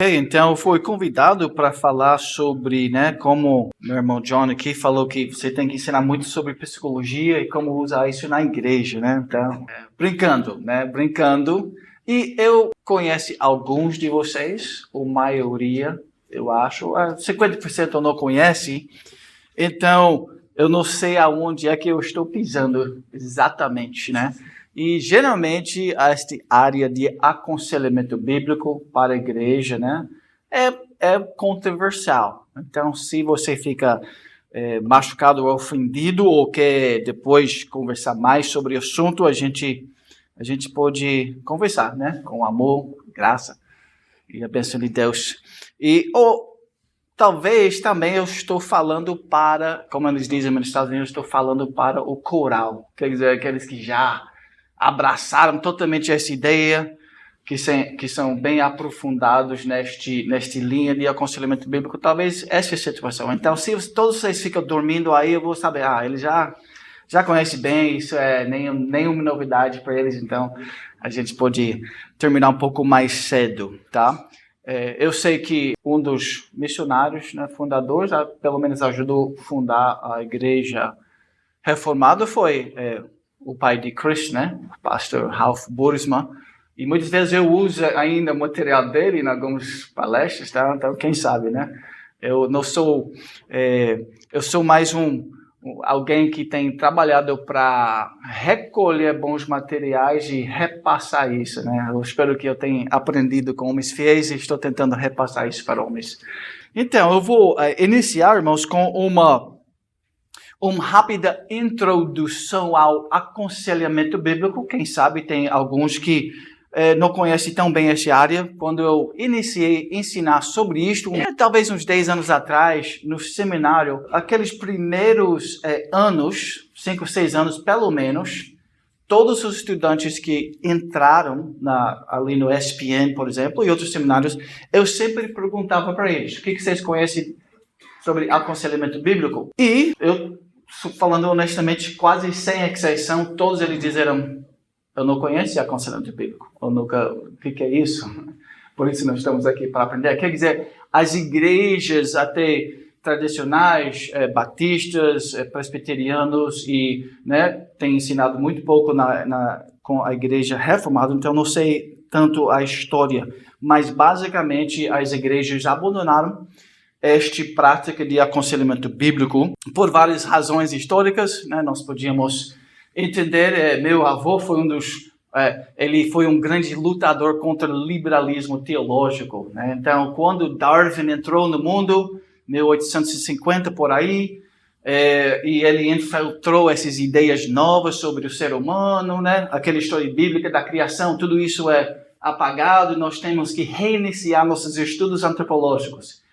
Então, eu fui convidado para falar sobre, como meu irmão John aqui falou que você tem que ensinar muito sobre psicologia e como usar isso na igreja, né? Então, brincando, né? Brincando. E eu conheço alguns de vocês, a maioria, eu acho, 50% eu não conhece. Então, eu não sei aonde é que eu estou pisando exatamente, né? E geralmente esta área de aconselhamento bíblico para a igreja, né, é controversial. Então, se você fica machucado ou ofendido ou quer depois conversar mais sobre o assunto, a gente pode conversar, né, com amor, graça e a bênção de Deus. Talvez também eu estou falando para, como eles dizem nos Estados Unidos, eu estou falando para o coral, quer dizer, aqueles que já abraçaram totalmente essa ideia, que são bem aprofundados nesta linha de aconselhamento bíblico. Talvez essa é a situação. Então, se todos vocês ficam dormindo aí, eu vou saber, eles já conhecem bem, isso é nenhuma novidade para eles, então a gente pode terminar um pouco mais cedo, tá? Eu sei que um dos missionários, né, fundadores, pelo menos ajudou a fundar a igreja reformada, foi o pai de Chris, né, o pastor Ralph Boersma, e muitas vezes eu uso ainda o material dele em algumas palestras, tá? Então quem sabe, né? Eu não sou, eu sou mais alguém que tem trabalhado para recolher bons materiais e repassar isso, né? Eu espero que eu tenha aprendido com homens fiéis e estou tentando repassar isso para homens. Então, eu vou iniciar, irmãos, com uma rápida introdução ao aconselhamento bíblico. Quem sabe tem alguns que não conhecem tão bem essa área. Quando eu iniciei a ensinar sobre isto, talvez uns 10 anos atrás, no seminário, aqueles primeiros anos, 5, 6 anos pelo menos, todos os estudantes que entraram ali no SPN, por exemplo, e outros seminários, eu sempre perguntava para eles, o que vocês conhecem sobre aconselhamento bíblico? E eu, falando honestamente, quase sem exceção, todos eles disseram: eu não conheço aconselhamento bíblico. Eu nunca... O que é isso? Por isso nós estamos aqui para aprender. Quer dizer, as igrejas até tradicionais, batistas, presbiterianos, e têm ensinado muito pouco com a igreja reformada, então não sei tanto a história. Mas basicamente as igrejas abandonaram esta prática de aconselhamento bíblico por várias razões históricas, né? Nós podíamos entender, meu avô foi ele foi um grande lutador contra o liberalismo teológico, né? Então, quando Darwin entrou no mundo, 1850 por aí, e ele infiltrou essas ideias novas sobre o ser humano, né? Aquela história bíblica da criação, tudo isso é apagado, nós temos que reiniciar nossos estudos antropológicos.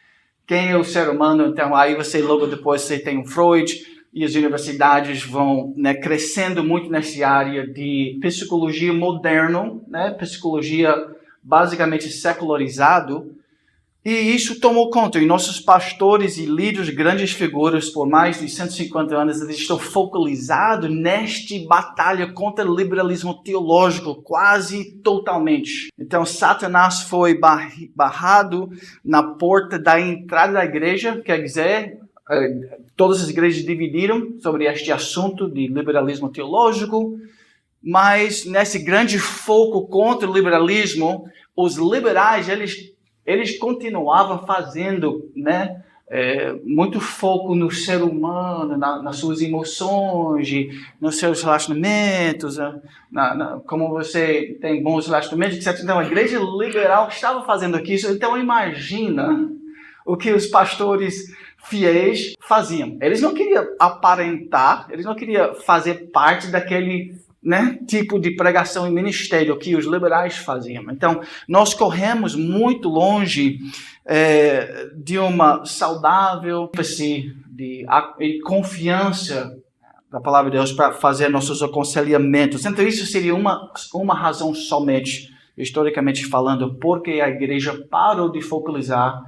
Quem é o ser humano? Então, aí logo depois você tem o Freud, e as universidades vão crescendo muito nessa área de psicologia moderna, psicologia basicamente secularizado, e isso tomou conta. E nossos pastores e líderes, grandes figuras, por mais de 150 anos, eles estão focalizados nesta batalha contra o liberalismo teológico, quase totalmente. Então, Satanás foi barrado na porta da entrada da igreja, quer dizer, todas as igrejas dividiram sobre este assunto de liberalismo teológico, mas nesse grande foco contra o liberalismo, os liberais, eles continuavam fazendo, muito foco no ser humano, nas suas emoções, nos seus relacionamentos, como você tem bons relacionamentos, etc. Então, a igreja liberal estava fazendo aqui. Então, imagina o que os pastores fiéis faziam. Eles não queriam aparentar, eles não queriam fazer parte daquele tipo de pregação e ministério que os liberais faziam. Então, nós corremos muito longe de uma saudável de confiança da palavra de Deus para fazer nossos aconselhamentos. Então, isso seria uma razão somente, historicamente falando, porque a igreja parou de focalizar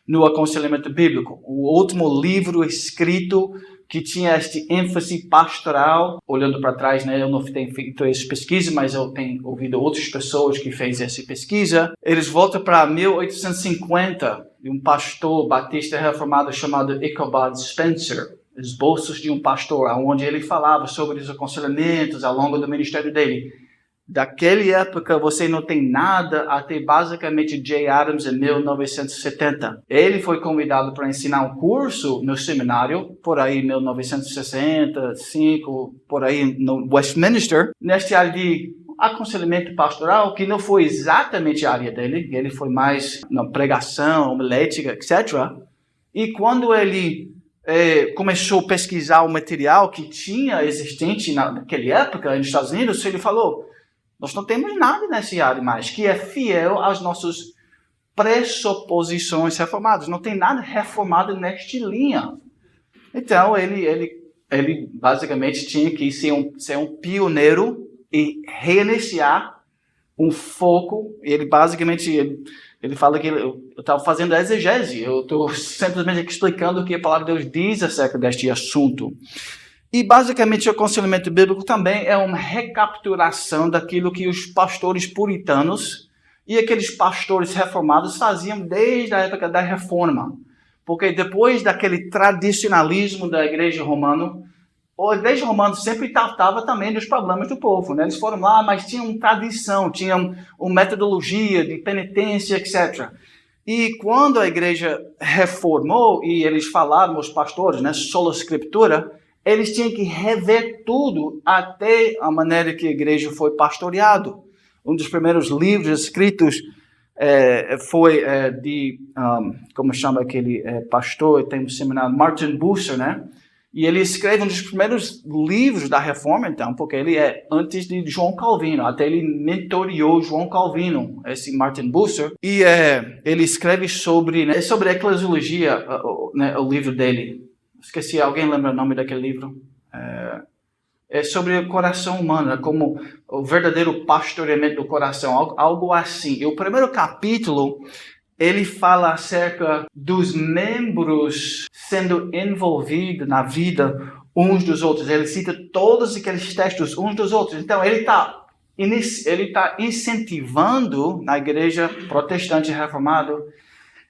no aconselhamento bíblico. O último livro escrito que tinha este ênfase pastoral, olhando para trás, né, eu não tenho feito essa pesquisa, mas eu tenho ouvido outras pessoas que fez essa pesquisa. Eles voltam para 1850, de um pastor batista reformado chamado Ichabod Spencer, Esboços de um Pastor, onde ele falava sobre os aconselhamentos ao longo do ministério dele. Daquela época, você não tem nada até basicamente Jay Adams em 1970. Ele foi convidado para ensinar um curso no seminário, por aí em 1965, por aí no Westminster, nesta área de aconselhamento pastoral, que não foi exatamente a área dele. Ele foi mais na pregação, homilética, etc. E quando ele começou a pesquisar o material que tinha existente naquela época nos Estados Unidos, ele falou: nós não temos nada nessa área mais que é fiel às nossas pressuposições reformadas. Não tem nada reformado nesta linha. Então, ele basicamente tinha que ser um pioneiro e reiniciar um foco. Ele basicamente, ele fala que eu estava fazendo a exegese. Eu estou simplesmente explicando o que a palavra de Deus diz acerca deste assunto. E, basicamente, o aconselhamento bíblico também é uma recapitulação daquilo que os pastores puritanos e aqueles pastores reformados faziam desde a época da Reforma. Porque depois daquele tradicionalismo da Igreja Romana, a Igreja Romana sempre tratava também dos problemas do povo, né? Eles foram lá, mas tinham tradição, tinham uma metodologia de penitência, etc. E quando a Igreja reformou, e eles falaram, os pastores, né, sola escritura, eles tinham que rever tudo, até a maneira que a igreja foi pastoreado. Um dos primeiros livros escritos foi como chama aquele pastor, tem um seminário, Martin Bucer, né? E ele escreve um dos primeiros livros da Reforma, então, porque ele é antes de João Calvino, até ele mentoreou João Calvino, esse Martin Bucer, e ele escreve sobre a eclesiologia, né, o livro dele. Esqueci, alguém lembra o nome daquele livro? É sobre o coração humano, como o verdadeiro pastoreamento do coração, algo assim. E o primeiro capítulo, ele fala acerca dos membros sendo envolvidos na vida uns dos outros. Ele cita todos aqueles textos uns dos outros. Então, ele está incentivando na igreja protestante reformada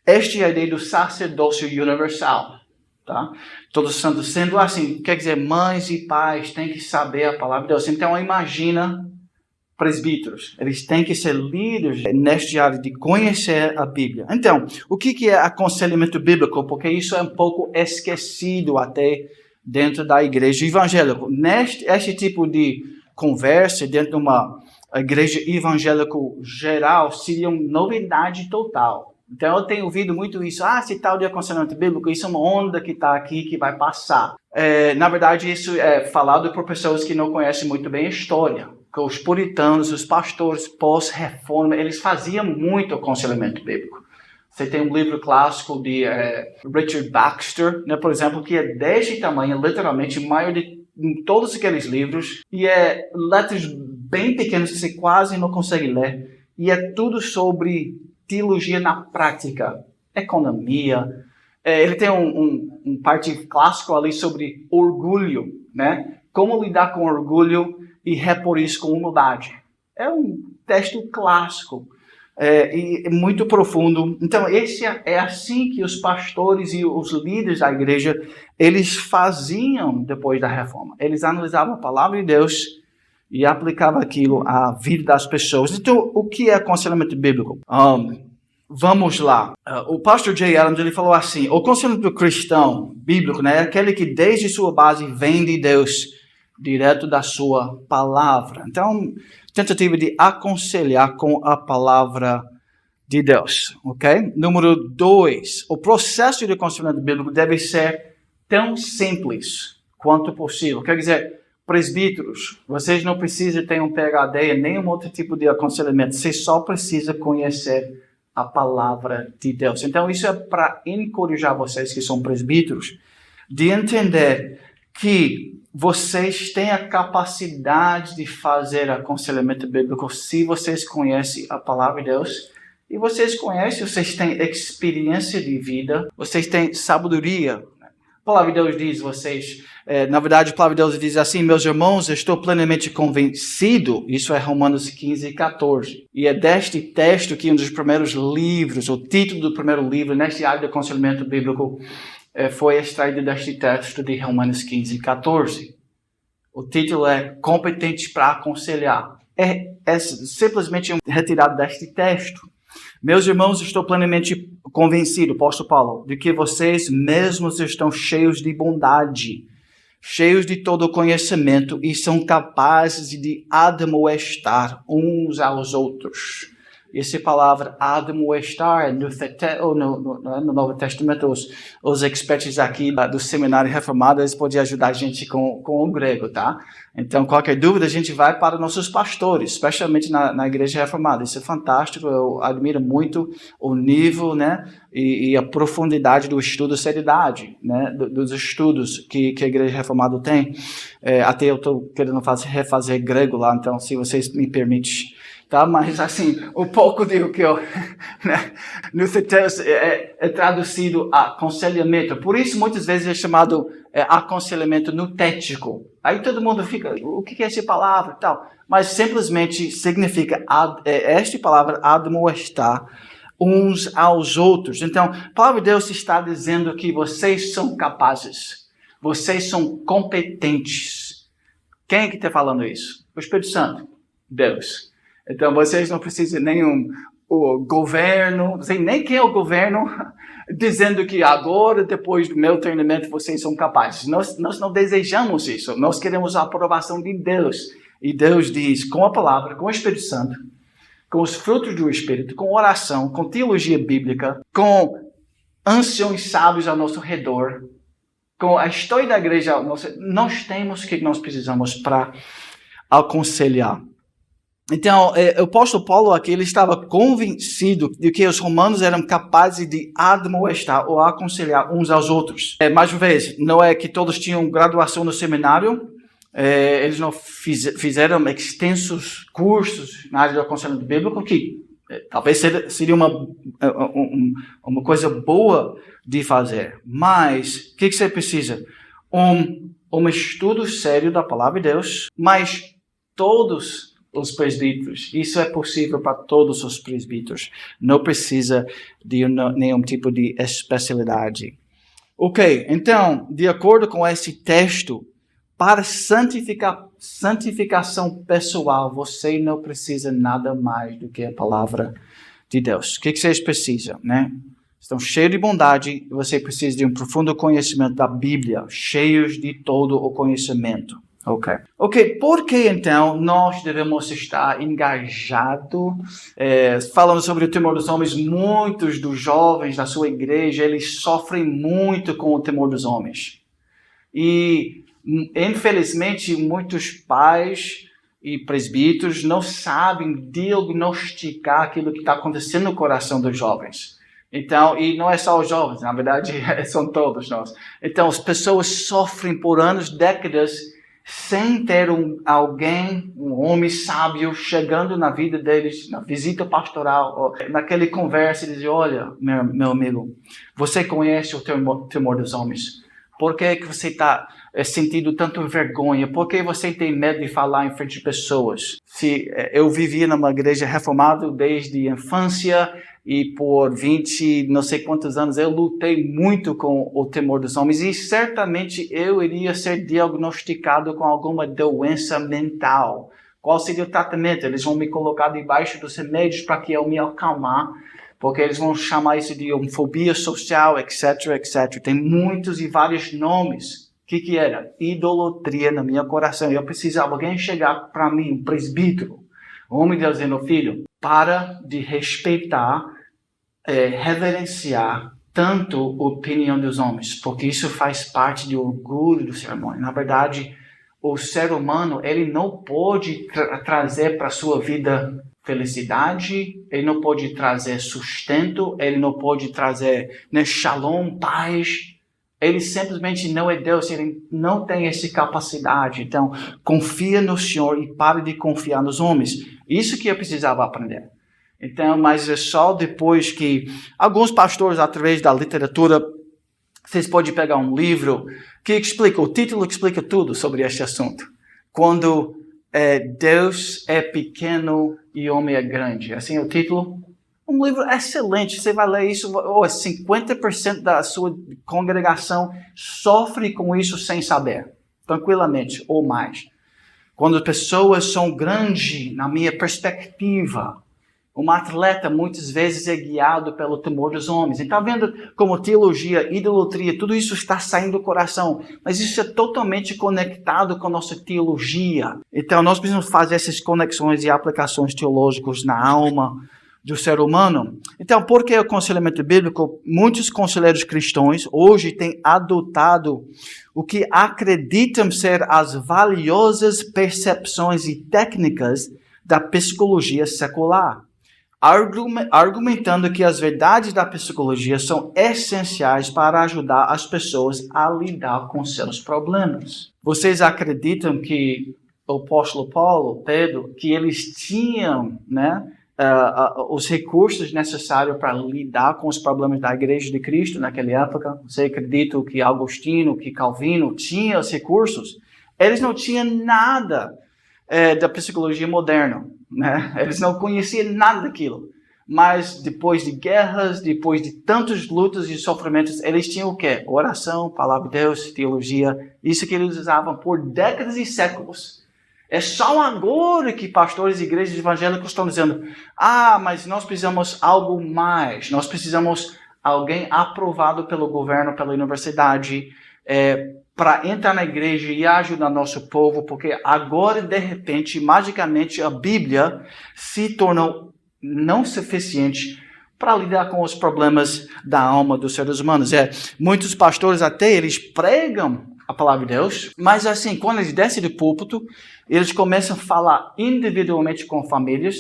esta ideia do sacerdócio universal. Tá? Todos os santos sendo assim, quer dizer, mães e pais têm que saber a palavra de Deus. Então, imagina presbíteros. Eles têm que ser líderes nesta área de conhecer a Bíblia. Então, o que é aconselhamento bíblico? Porque isso é um pouco esquecido até dentro da igreja evangélica. Este tipo de conversa dentro de uma igreja evangélica geral seria uma novidade total. Então, eu tenho ouvido muito isso. Esse tal de aconselhamento bíblico, isso é uma onda que está aqui, que vai passar. Na verdade, isso é falado por pessoas que não conhecem muito bem a história. Que os puritanos, os pastores pós-reforma, eles faziam muito aconselhamento bíblico. Você tem um livro clássico de Richard Baxter, né, por exemplo, que é deste tamanho, literalmente, maior de todos aqueles livros. E letras bem pequenas que você quase não consegue ler. E é tudo sobre teologia na prática, economia. Ele tem um parte clássico ali sobre orgulho, né? Como lidar com orgulho e repor isso com humildade. É um texto clássico e muito profundo. Então, esse é assim que os pastores e os líderes da igreja, eles faziam depois da reforma. Eles analisavam a palavra de Deus e aplicava aquilo à vida das pessoas. Então, o que é aconselhamento bíblico? Vamos lá. O pastor Jay Adams, ele falou assim: o aconselhamento cristão bíblico, né, é aquele que desde sua base vem de Deus, direto da sua palavra. Então, tentativa de aconselhar com a palavra de Deus, ok? Número 2, o processo de aconselhamento bíblico deve ser tão simples quanto possível. Quer dizer, presbíteros, vocês não precisam ter um PhD em nenhum outro tipo de aconselhamento. Você só precisa conhecer a palavra de Deus. Então, isso é para encorajar vocês que são presbíteros de entender que vocês têm a capacidade de fazer aconselhamento bíblico se vocês conhecem a palavra de Deus E vocês conhecem, vocês têm experiência de vida, vocês têm sabedoria. A palavra de Deus diz, na verdade, a palavra de Deus diz assim: meus irmãos, eu estou plenamente convencido, isso é Romanos 15, 14. E é deste texto que um dos primeiros livros, o título do primeiro livro, neste área de aconselhamento bíblico, foi extraído deste texto de Romanos 15, 14. O título é Competentes para Aconselhar. É simplesmente retirado deste texto. Meus irmãos, estou plenamente convencido, apóstolo Paulo, de que vocês mesmos estão cheios de bondade, cheios de todo conhecimento e são capazes de admoestar uns aos outros. Essa palavra admoestar no Novo Testamento, os expertos aqui do Seminário Reformado, eles podem ajudar a gente com o grego, tá? Então, qualquer dúvida, a gente vai para nossos pastores, especialmente na Igreja Reformada. Isso é fantástico, eu admiro muito o nível, né, e a profundidade do estudo, a seriedade, né, dos estudos que a Igreja Reformada tem. Até eu estou querendo refazer grego lá, então, se vocês me permitem. Tá? Mas, assim, um pouco do que eu... Né? No texto é traduzido aconselhamento. Por isso, muitas vezes é chamado aconselhamento nutético. Aí todo mundo fica, o que é essa palavra e tal? Mas simplesmente significa, esta palavra, admoestar uns aos outros. Então, a palavra de Deus está dizendo que vocês são capazes. Vocês são competentes. Quem é que está falando isso? O Espírito Santo. Deus. Então, vocês não precisam o governo, não sei nem quem é o governo, dizendo que agora, depois do meu treinamento, vocês são capazes. Nós não desejamos isso. Nós queremos a aprovação de Deus. E Deus diz, com a palavra, com o Espírito Santo, com os frutos do Espírito, com oração, com teologia bíblica, com anciões sábios ao nosso redor, com a história da igreja, nós temos o que nós precisamos para aconselhar. Então, o apóstolo Paulo aqui, ele estava convencido de que os romanos eram capazes de admoestar ou aconselhar uns aos outros. Mais uma vez, não é que todos tinham graduação no seminário, eles não fizeram extensos cursos na área do aconselhamento bíblico, que talvez seria uma coisa boa de fazer. Mas, o que você precisa? Um estudo sério da palavra de Deus, mas todos os presbíteros. Isso é possível para todos os presbíteros. Não precisa de nenhum tipo de especialidade. Ok, então, de acordo com esse texto, para santificação pessoal, você não precisa nada mais do que a palavra de Deus. O que vocês precisam, né? Estão cheios de bondade e você precisa de um profundo conhecimento da Bíblia, cheios de todo o conhecimento. Ok, por que então nós devemos estar engajados? Falando sobre o temor dos homens, muitos dos jovens da sua igreja, eles sofrem muito com o temor dos homens. E, infelizmente, muitos pais e presbíteros não sabem diagnosticar aquilo que está acontecendo no coração dos jovens. Então, e não é só os jovens, na verdade, são todos nós. Então, as pessoas sofrem por anos, décadas, sem ter alguém, um homem sábio, chegando na vida deles, na visita pastoral, naquele conversa, e dizer, olha, meu amigo, você conhece o temor dos homens? Por que você está sentindo tanto vergonha? Por que você tem medo de falar em frente de pessoas? Se eu vivia numa igreja reformada desde a infância e por 20, não sei quantos anos, eu lutei muito com o temor dos homens e certamente eu iria ser diagnosticado com alguma doença mental. Qual seria o tratamento? Eles vão me colocar debaixo dos remédios para que eu me acalmar, porque eles vão chamar isso de homofobia social, etc, etc. Tem muitos e vários nomes. O que era? Idolatria no meu coração. Eu precisava alguém chegar para mim, um presbítero, um homem de Deus, dizendo, filho, para de respeitar, reverenciar tanto a opinião dos homens, porque isso faz parte do orgulho do ser humano. Na verdade, o ser humano, ele não pode trazer para a sua vida felicidade, ele não pode trazer sustento, ele não pode trazer shalom, paz. Ele simplesmente não é Deus, ele não tem essa capacidade. Então, confia no Senhor e pare de confiar nos homens. Isso que eu precisava aprender. Então, mas é só depois que alguns pastores, através da literatura, vocês podem pegar um livro que explica, o título explica tudo sobre este assunto. Quando Deus é pequeno e homem é grande. Assim é o título. Um livro excelente. Você vai ler isso, 50% da sua congregação sofre com isso sem saber. Tranquilamente, ou mais. Quando as pessoas são grandes, na minha perspectiva, um atleta muitas vezes é guiado pelo temor dos homens. Está vendo como teologia, idolatria, tudo isso está saindo do coração. Mas isso é totalmente conectado com a nossa teologia. Então nós precisamos fazer essas conexões e aplicações teológicas na alma do ser humano. Então, por que o aconselhamento bíblico? Muitos conselheiros cristãos hoje têm adotado o que acreditam ser as valiosas percepções e técnicas da psicologia secular, argumentando que as verdades da psicologia são essenciais para ajudar as pessoas a lidar com seus problemas. Vocês acreditam que o apóstolo Paulo, Pedro, que eles tinham, os recursos necessários para lidar com os problemas da Igreja de Cristo naquela época? Você acredita que Agostinho, que Calvino tinham os recursos? Eles não tinham nada da psicologia moderna, né? Eles não conheciam nada daquilo. Mas depois de guerras, depois de tantas lutas e sofrimentos, eles tinham o quê? Oração, palavra de Deus, teologia. Isso que eles usavam por décadas e séculos. É só agora que pastores e igrejas evangélicas estão dizendo: mas nós precisamos algo mais. Nós precisamos alguém aprovado pelo governo, pela universidade, para entrar na igreja e ajudar nosso povo, porque agora, de repente, magicamente, a Bíblia se tornou não suficiente para lidar com os problemas da alma dos seres humanos. Muitos pastores até, eles pregam a palavra de Deus, mas assim, quando eles descem do púlpito, eles começam a falar individualmente com famílias.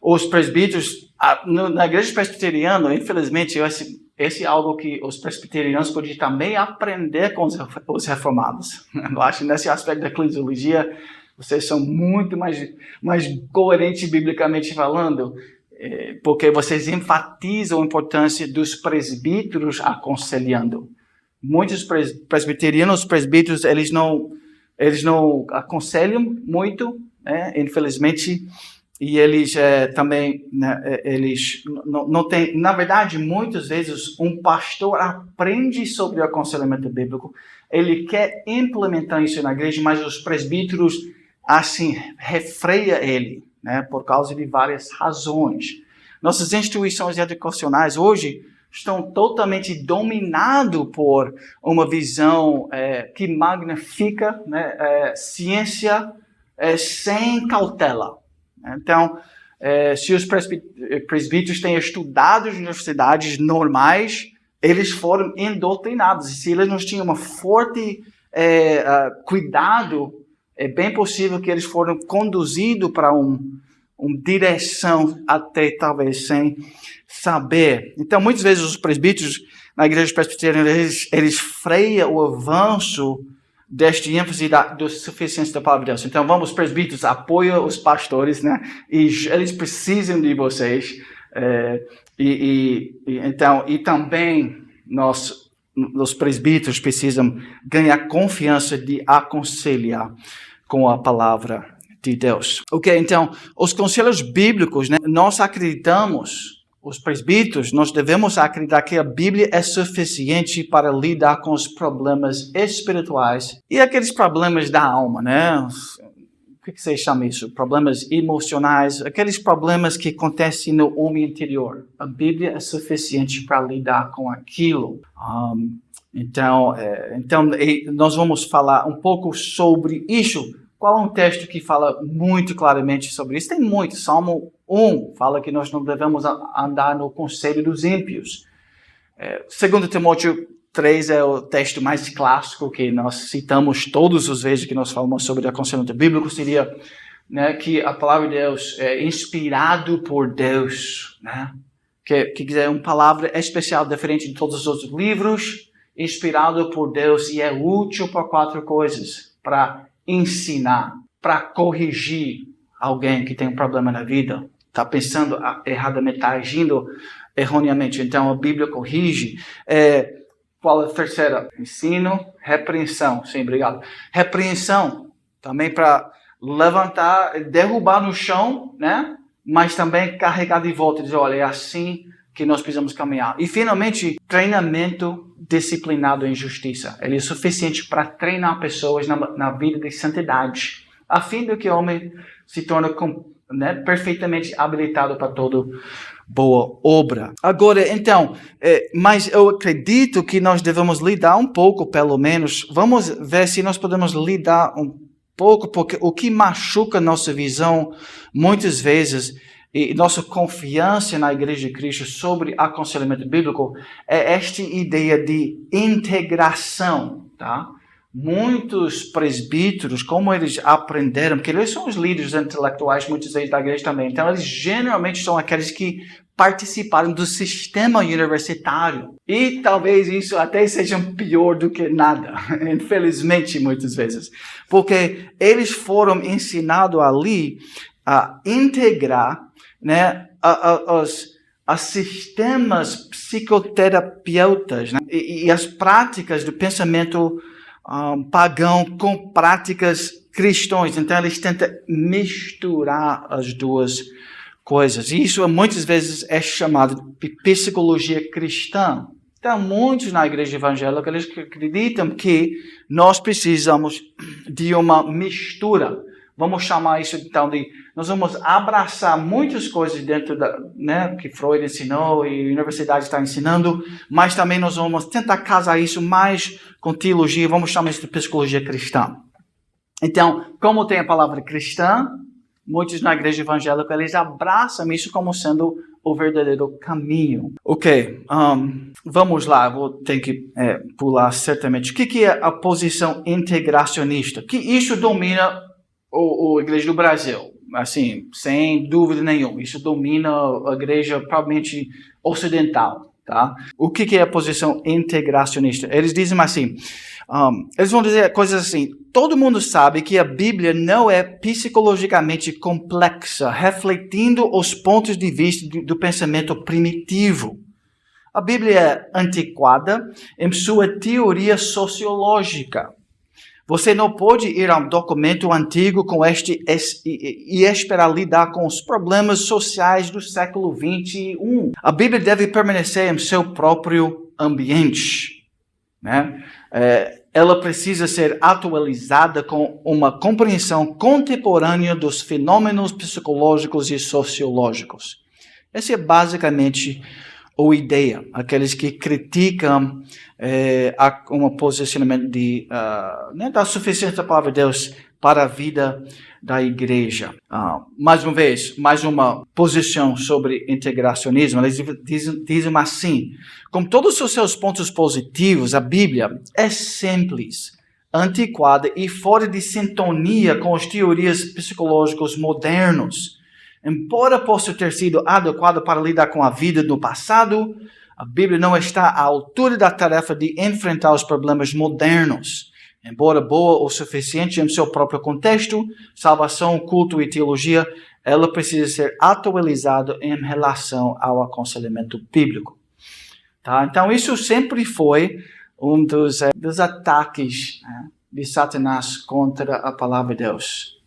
Os presbíteros, na igreja presbiteriana, infelizmente, esse é algo que os presbiterianos podem também aprender com os reformados. Eu acho que nesse aspecto da eclesiologia, vocês são muito mais coerentes biblicamente falando, porque vocês enfatizam a importância dos presbíteros aconselhando. Muitos presbiterianos, presbíteros, eles não aconselham muito, infelizmente. E eles também, eles não têm... Na verdade, muitas vezes, um pastor aprende sobre o aconselhamento bíblico, ele quer implementar isso na igreja, mas os presbíteros, assim, refreia ele, por causa de várias razões. Nossas instituições educacionais hoje estão totalmente dominadas por uma visão que magnifica ciência sem cautela. Então, se os presbíteros têm estudado em universidades normais, eles foram endoctrinados. E se eles não tinham um forte cuidado, é bem possível que eles foram conduzidos para uma direção até talvez sem saber. Então, muitas vezes os presbíteros na igreja presbiteriana, eles freiam o avanço deste ênfase da suficiência da palavra de Deus. Então, vamos, presbíteros, apoiam os pastores, E eles precisam de vocês. E também os presbíteros precisam ganhar confiança de aconselhar com a palavra de Deus. Ok, então, os conselhos bíblicos, nós acreditamos, os presbíteros, nós devemos acreditar que a Bíblia é suficiente para lidar com os problemas espirituais e aqueles problemas da alma, O que você chama isso? Problemas emocionais, aqueles problemas que acontecem no homem interior. A Bíblia é suficiente para lidar com aquilo. Então, nós vamos falar um pouco sobre isso. Qual é um texto que fala muito claramente sobre isso? Tem muito. Salmo 1 fala que nós não devemos andar no conselho dos ímpios. 2 Timóteo 3 é o texto mais clássico que nós citamos todas as vezes que nós falamos sobre o aconselhamento bíblico. Seria que a palavra de Deus é inspirado por Deus. Que é uma palavra especial, diferente de todos os outros livros. Inspirado por Deus e é útil para 4 coisas. Para ensinar, para corrigir alguém que tem um problema na vida, está pensando erradamente, está agindo erroneamente. Então a Bíblia corrige. Qual é a terceira? Ensino, repreensão. Sim, obrigado. Repreensão, também para levantar, derrubar no chão, né? Mas também carregar de volta e dizer, olha, é assim que nós precisamos caminhar. E, finalmente, treinamento disciplinado em justiça. Ele é suficiente para treinar pessoas na vida de santidade, a fim de que o homem se torne perfeitamente habilitado para toda boa obra. Agora, então, mas eu acredito que nós devemos lidar um pouco, pelo menos, vamos ver se nós podemos lidar um pouco, porque o que machuca nossa visão, muitas vezes, e nossa confiança na Igreja de Cristo sobre aconselhamento bíblico, é esta ideia de integração, tá? Muitos presbíteros, como eles aprenderam, porque eles são os líderes intelectuais, muitas vezes, da igreja também, então eles geralmente são aqueles que participaram do sistema universitário. E talvez isso até seja pior do que nada, infelizmente, muitas vezes. Porque eles foram ensinados ali a integrar, né, os sistemas psicoterapeutas, né, e as práticas do pensamento pagão com práticas cristãs. Então, eles tentam misturar as duas coisas. E isso muitas vezes é chamado de psicologia cristã. Então, muitos na igreja evangélica, eles acreditam que nós precisamos de uma mistura. Vamos chamar isso então de... Nós vamos abraçar muitas coisas dentro que Freud ensinou e a universidade está ensinando, mas também nós vamos tentar casar isso mais com teologia, vamos chamar isso de psicologia cristã. Então, como tem a palavra cristã, muitos na igreja evangélica, eles abraçam isso como sendo o verdadeiro caminho. Ok, vamos lá, vou ter que pular certamente. O que é a posição integracionista? Que isso domina a igreja do Brasil, assim, sem dúvida nenhuma. Isso domina a igreja provavelmente ocidental, tá? O que é a posição integracionista? Eles dizem assim, eles vão dizer coisas assim, todo mundo sabe que a Bíblia não é psicologicamente complexa, refletindo os pontos de vista do pensamento primitivo. A Bíblia é antiquada em sua teoria sociológica. Você não pode ir a um documento antigo e esperar lidar com os problemas sociais do século XXI. A Bíblia deve permanecer em seu próprio ambiente, né? Ela precisa ser atualizada com uma compreensão contemporânea dos fenômenos psicológicos e sociológicos. Essa é basicamente a ideia. Aqueles que criticam um posicionamento da suficiência da palavra de Deus para a vida da igreja. Mais uma vez, mais uma posição sobre integracionismo. Eles dizem assim, com todos os seus pontos positivos, a Bíblia é simples, antiquada e fora de sintonia com as teorias psicológicas modernas. Embora possa ter sido adequada para lidar com a vida no passado, a Bíblia não está à altura da tarefa de enfrentar os problemas modernos. Embora boa o suficiente em seu próprio contexto, salvação, culto e teologia, ela precisa ser atualizada em relação ao aconselhamento bíblico. Tá? Então, isso sempre foi um dos ataques, né, de Satanás contra a palavra de Deus.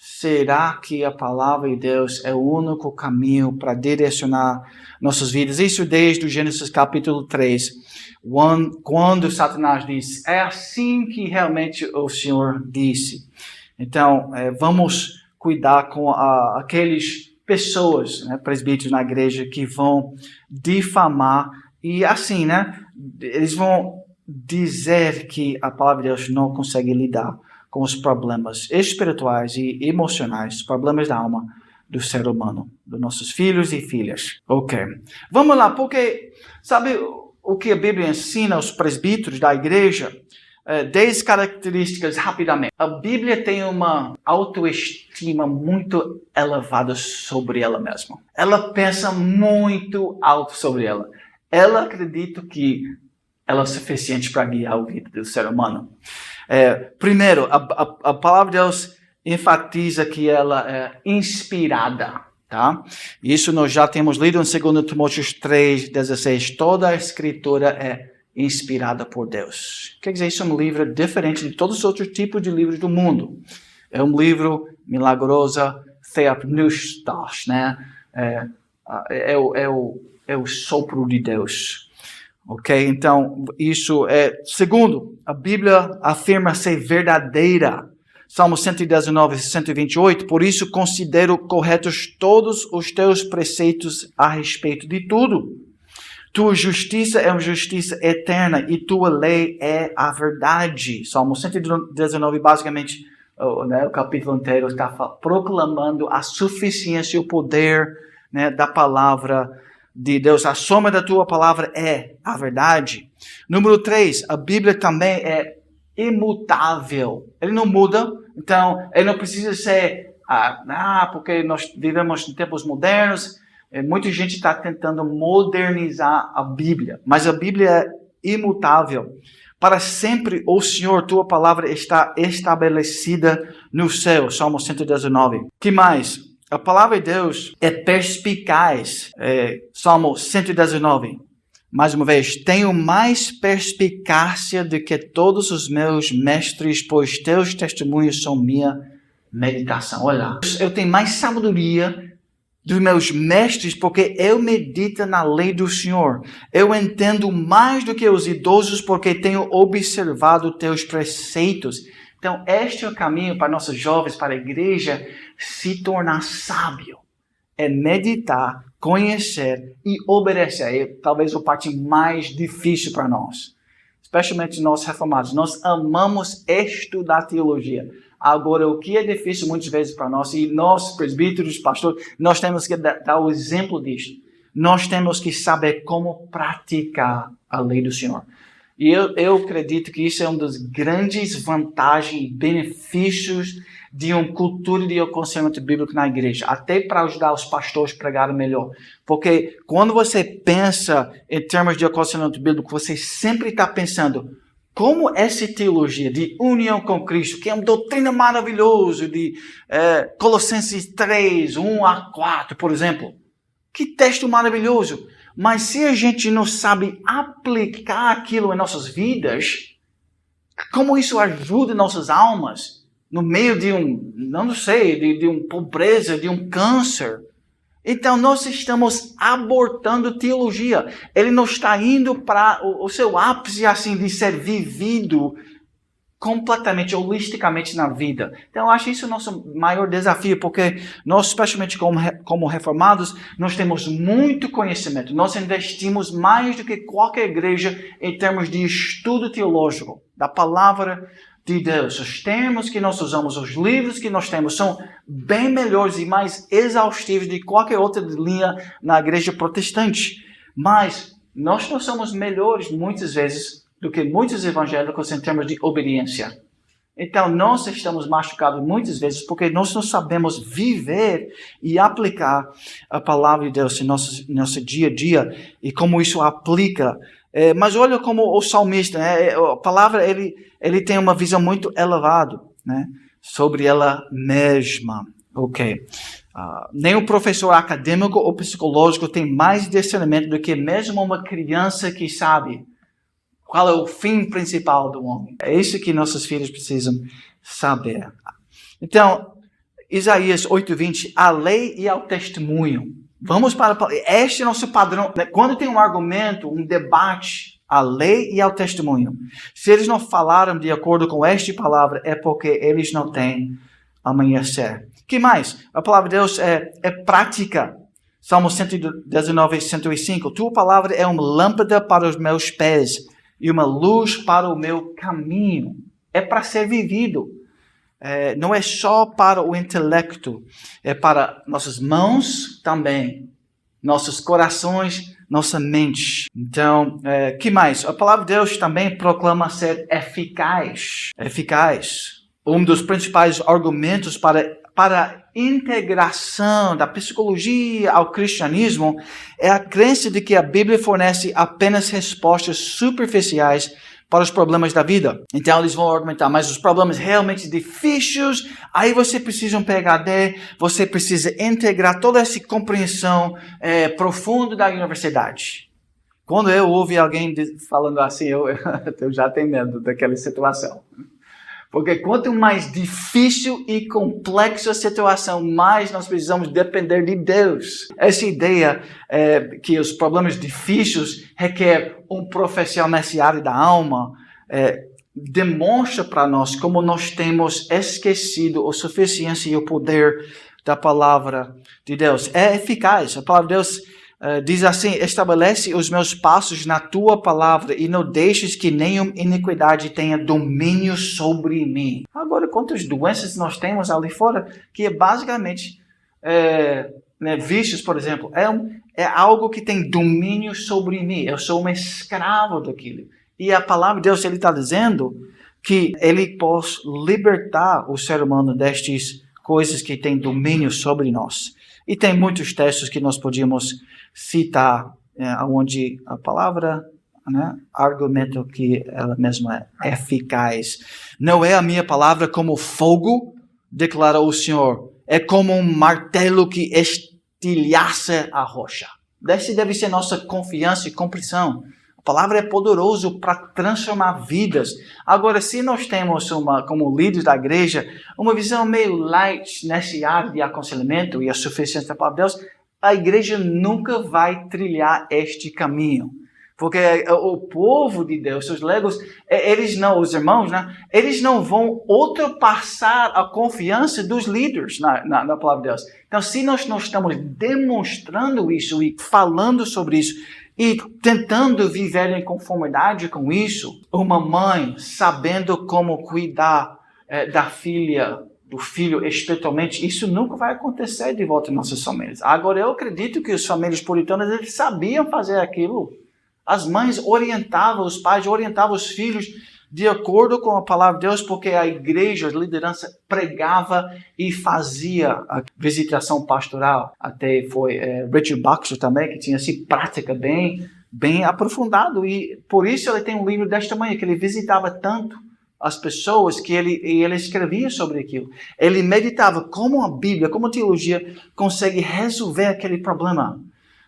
Será que a palavra de Deus é o único caminho para direcionar nossas vidas? Isso desde o Gênesis capítulo 3, quando Satanás diz, é assim que realmente o Senhor disse. Então, vamos cuidar com aquelas pessoas, né, presbíteros na igreja, que vão difamar e assim, né, eles vão dizer que a palavra de Deus não consegue lidar com os problemas espirituais e emocionais, problemas da alma do ser humano, dos nossos filhos e filhas. Ok. Vamos lá, porque sabe o que a Bíblia ensina aos presbíteros da igreja? 10 características rapidamente. A Bíblia tem uma autoestima muito elevada sobre ela mesma. Ela pensa muito alto sobre ela. Ela acredita que ela é suficiente para guiar a vida do ser humano. Primeiro, a palavra de Deus enfatiza que ela é inspirada. Tá? Isso nós já temos lido em 2 Timóteo 3,16. Toda a escritura é inspirada por Deus. Quer dizer, isso é um livro diferente de todos os outros tipos de livros do mundo. É um livro milagroso, theopneustos, né? É o sopro de Deus. Ok? Então, isso é... Segundo, a Bíblia afirma ser verdadeira. Salmo 119, 128, por isso considero corretos todos os teus preceitos a respeito de tudo. Tua justiça é uma justiça eterna e tua lei é a verdade. Salmo 119, basicamente, o capítulo inteiro está proclamando a suficiência e o poder, né, da palavra de Deus. A soma da tua palavra é a verdade. Número 3, a Bíblia também é imutável. Ele não muda, então ele não precisa ser, porque nós vivemos em tempos modernos, muita gente está tentando modernizar a Bíblia, mas a Bíblia é imutável. Para sempre, ó Senhor, tua palavra está estabelecida no céu. Salmo 119. Que mais? A palavra de Deus é perspicaz. Salmo 119. Mais uma vez, tenho mais perspicácia do que todos os meus mestres, pois teus testemunhos são minha meditação. Olha, eu tenho mais sabedoria dos meus mestres, porque eu medito na lei do Senhor. Eu entendo mais do que os idosos, porque tenho observado teus preceitos. Então, este é o caminho para nossos jovens, para a igreja, se tornar sábio. É meditar, conhecer e obedecer. É talvez a parte mais difícil para nós. Especialmente nós reformados. Nós amamos estudar teologia. Agora, o que é difícil muitas vezes para nós, e nós, presbíteros, pastores, nós temos que dar o exemplo disso. Nós temos que saber como praticar a lei do Senhor. E eu acredito que isso é uma das grandes vantagens e benefícios de uma cultura de aconselhamento bíblico na igreja, até para ajudar os pastores a pregarem melhor. Porque quando você pensa em termos de aconselhamento bíblico, você sempre está pensando como essa teologia de união com Cristo, que é uma doutrina maravilhosa, de Colossenses 3, 1 a 4, por exemplo. Que texto maravilhoso! Mas se a gente não sabe aplicar aquilo em nossas vidas, como isso ajuda nossas almas no meio de de uma pobreza, de um câncer? Então nós estamos abortando teologia. Ele não está indo para o seu ápice assim de ser vivido completamente, holisticamente na vida. Então eu acho isso o nosso maior desafio, porque nós, especialmente como reformados, nós temos muito conhecimento. Nós investimos mais do que qualquer igreja em termos de estudo teológico da palavra de Deus. Os termos que nós usamos, os livros que nós temos são bem melhores e mais exaustivos de qualquer outra linha na igreja protestante. Mas nós não somos melhores muitas vezes do que muitos evangélicos em termos de obediência. Então nós estamos machucados muitas vezes porque nós não sabemos viver e aplicar a palavra de Deus em nosso dia a dia e como isso aplica. Mas olha como o salmista, né? A palavra, ele tem uma visão muito elevada, né? Sobre ela mesma. Ok. Nenhum professor acadêmico ou psicológico tem mais discernimento do que mesmo uma criança que sabe qual é o fim principal do homem. É isso que nossos filhos precisam saber. Então, Isaías 8:20, a lei e ao testemunho. Vamos para... Este é o nosso padrão. Quando tem um argumento, um debate, a lei e ao testemunho. Se eles não falaram de acordo com esta palavra, é porque eles não têm amanhecer. Que mais? A palavra de Deus é prática. Salmo 119, 105. Tua palavra é uma lâmpada para os meus pés e uma luz para o meu caminho. É para ser vivido. Não é só para o intelecto, é para nossas mãos também, nossos corações, nossa mente. Então, que mais? A palavra de Deus também proclama ser eficaz. Um dos principais argumentos para a integração da psicologia ao cristianismo é a crença de que a Bíblia fornece apenas respostas superficiais para os problemas da vida. Então eles vão argumentar, mas os problemas realmente difíceis, aí você precisa um PhD, você precisa integrar toda essa compreensão profunda da universidade. Quando eu ouvi alguém falando assim, eu já tenho medo daquela situação. Porque quanto mais difícil e complexa a situação, mais nós precisamos depender de Deus. Essa ideia que os problemas difíceis requerem um profissional nessa área da alma, demonstra para nós como nós temos esquecido a suficiência e o poder da palavra de Deus. É eficaz. A palavra de Deus diz assim: estabelece os meus passos na tua palavra e não deixes que nenhuma iniquidade tenha domínio sobre mim. Agora, quantas doenças nós temos ali fora que é basicamente vícios, por exemplo, é algo que tem domínio sobre mim. Eu sou um escravo daquilo. E a palavra de Deus, ele está dizendo que ele pode libertar o ser humano destas coisas que têm domínio sobre nós. E tem muitos textos que nós podíamos citar, onde a palavra, argumenta que ela mesma é eficaz. Não é a minha palavra como fogo, declara o Senhor. É como um martelo que estilhaça a rocha. Essa deve ser nossa confiança e compreensão. A palavra é poderosa para transformar vidas. Agora, se nós temos, como líderes da igreja, uma visão meio light nessa área de aconselhamento e a suficiência da palavra de Deus, a igreja nunca vai trilhar este caminho. Porque o povo de Deus, os legos, os irmãos, eles não vão ultrapassar a confiança dos líderes na palavra de Deus. Então, se nós não estamos demonstrando isso e falando sobre isso, e tentando viver em conformidade com isso, uma mãe sabendo como cuidar da filha, do filho espiritualmente, isso nunca vai acontecer de volta em nossas famílias. Agora, eu acredito que as famílias puritanas, eles sabiam fazer aquilo. As mães orientavam, os pais orientavam os filhos de acordo com a palavra de Deus, porque a igreja, a liderança, pregava e fazia a visitação pastoral. Até foi Richard Baxter também, que tinha essa prática bem aprofundado. E por isso ele tem um livro deste tamanho, que ele visitava tanto as pessoas que ele escrevia sobre aquilo. Ele meditava como a Bíblia, como a teologia consegue resolver aquele problema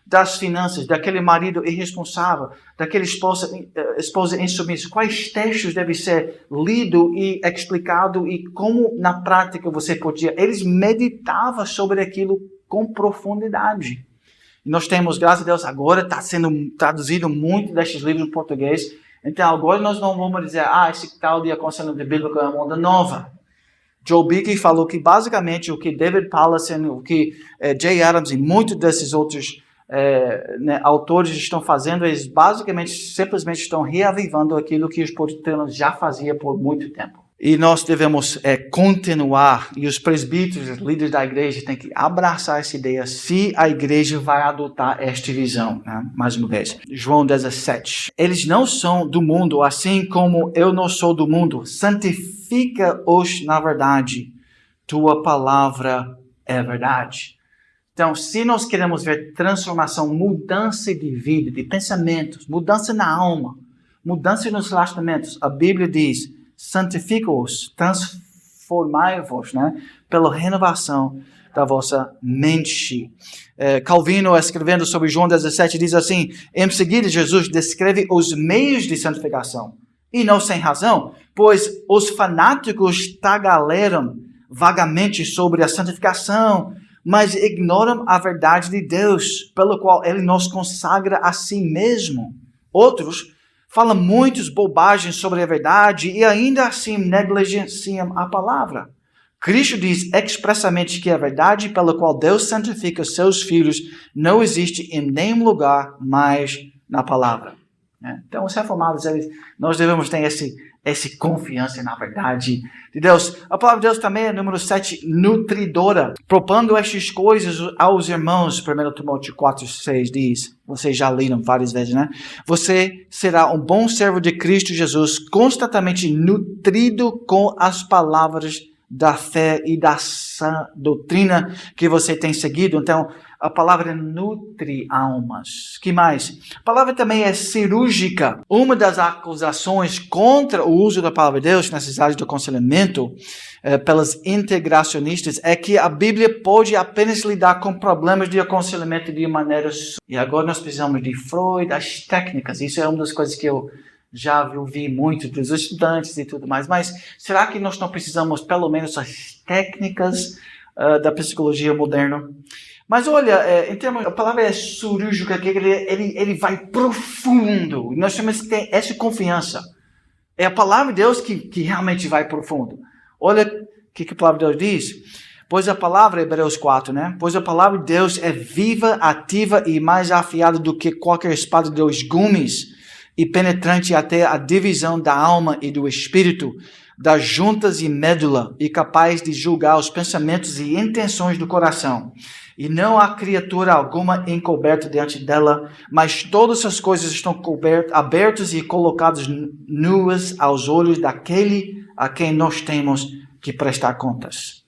das finanças, daquele marido irresponsável, daquela esposa insubmissa. Quais textos devem ser lido e explicado e como na prática você podia. Eles meditavam sobre aquilo com profundidade. E nós temos, graças a Deus, agora está sendo traduzido muito destes livros em português. Então agora nós não vamos dizer, esse tal de aconselhamento bíblico é uma moda nova. Joe Beeke falou que basicamente o que David Powlison, o que Jay Adams e muitos desses outros autores estão fazendo, eles basicamente simplesmente estão reavivando aquilo que os puritanos já faziam por muito tempo. E nós devemos continuar, e os presbíteros, os líderes da igreja têm que abraçar essa ideia se a igreja vai adotar esta visão. Mais uma vez, João 17. Eles não são do mundo, assim como eu não sou do mundo. Santifica-os na verdade. Tua palavra é verdade. Então, se nós queremos ver transformação, mudança de vida, de pensamentos, mudança na alma, mudança nos relacionamentos, a Bíblia diz, santifica-os, transformai-vos, pela renovação da vossa mente. Calvino, escrevendo sobre João 17, diz assim, em seguida Jesus descreve os meios de santificação, e não sem razão, pois os fanáticos tagaleram vagamente sobre a santificação, mas ignoram a verdade de Deus, pelo qual Ele nos consagra a si mesmo. Outros falam muitas bobagens sobre a verdade e ainda assim negligenciam a palavra. Cristo diz expressamente que a verdade pela qual Deus santifica seus filhos não existe em nenhum lugar mais na palavra. Então, os reformados, nós devemos ter essa confiança na verdade de Deus. A palavra de Deus também é, número 7, nutridora. Propondo estas coisas aos irmãos, 1 Timóteo 4:6 diz, vocês já leram várias vezes, Você será um bom servo de Cristo Jesus, constantemente nutrido com as palavras da fé e da sã doutrina que você tem seguido. Então, a palavra nutre almas. Que mais? A palavra também é cirúrgica. Uma das acusações contra o uso da palavra de Deus nessas áreas do aconselhamento pelas integracionistas é que a Bíblia pode apenas lidar com problemas de aconselhamento de maneira só. E agora nós precisamos de Freud, as técnicas. Isso é uma das coisas que eu já ouvi muito dos estudantes e tudo mais. Mas será que nós não precisamos pelo menos as técnicas da psicologia moderna? Mas olha, em termos, a palavra é cirúrgica, que ele vai profundo. Nós temos que ter essa confiança. É a palavra de Deus que realmente vai profundo. Olha o que a palavra de Deus diz. Pois a palavra, Hebreus 4, né? Pois a palavra de Deus é viva, ativa e mais afiada do que qualquer espada de 2 gumes e penetrante até a divisão da alma e do espírito, das juntas e médula, e capaz de julgar os pensamentos e intenções do coração. E não há criatura alguma encoberta diante dela, mas todas as coisas estão abertas e colocadas nuas aos olhos daquele a quem nós temos que prestar contas.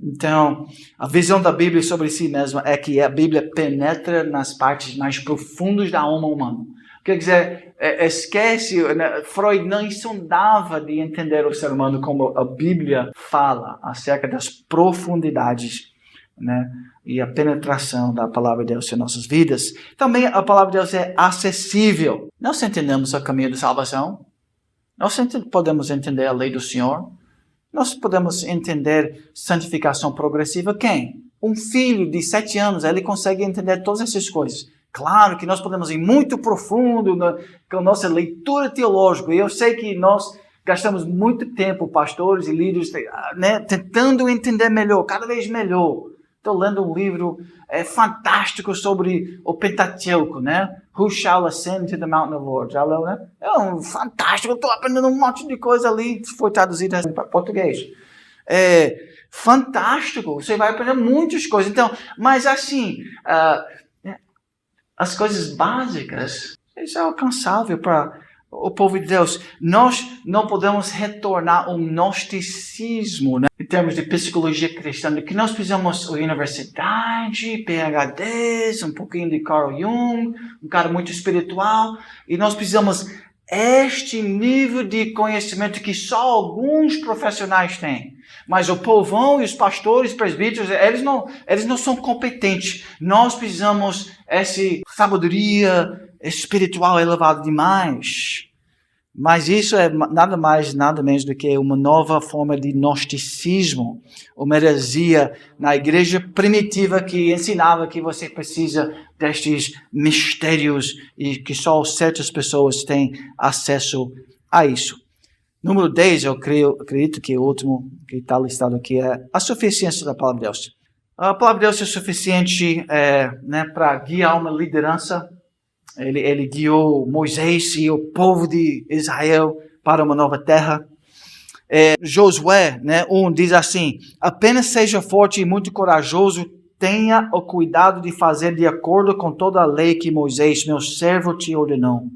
Então, a visão da Bíblia sobre si mesma é que a Bíblia penetra nas partes mais profundas da alma humana. Quer dizer, esquece, né? Freud não sondava de entender o ser humano como a Bíblia fala acerca das profundidades, né? E a penetração da palavra de Deus em nossas vidas. Também a palavra de Deus é acessível. Nós entendemos o caminho da salvação. Nós podemos entender a lei do Senhor. Nós podemos entender santificação progressiva. Quem? Um filho de 7 anos, ele consegue entender todas essas coisas. Claro que nós podemos ir muito profundo com a nossa leitura teológica. E eu sei que nós gastamos muito tempo, pastores e líderes, né, tentando entender melhor, cada vez melhor. Estou lendo um livro fantástico sobre o Pentateuco, né? Who shall ascend to the mountain of the Lord? Já leu, né? É um fantástico, estou aprendendo um monte de coisa ali, foi traduzido para português. Fantástico, você vai aprender muitas coisas. Então, mas assim, as coisas básicas, isso é alcançável para o povo de Deus. Nós não podemos retornar ao gnosticismo, né? Em termos de psicologia cristã, que nós precisamos universidade, PhDs, um pouquinho de Carl Jung, um cara muito espiritual, e nós precisamos este nível de conhecimento que só alguns profissionais têm. Mas o povão e os pastores, presbíteros, eles não são competentes. Nós precisamos essa sabedoria espiritual elevada demais. Mas isso é nada mais, nada menos do que uma nova forma de gnosticismo, uma heresia na igreja primitiva que ensinava que você precisa destes mistérios e que só certas pessoas têm acesso a isso. Número 10, eu acredito que o último que está listado aqui é a suficiência da palavra de Deus. A palavra de Deus é suficiente né, para guiar uma liderança. Ele guiou Moisés e o povo de Israel para uma nova terra. Josué, né, diz assim: apenas seja forte e muito corajoso, tenha o cuidado de fazer de acordo com toda a lei que Moisés, meu servo, te ordenou.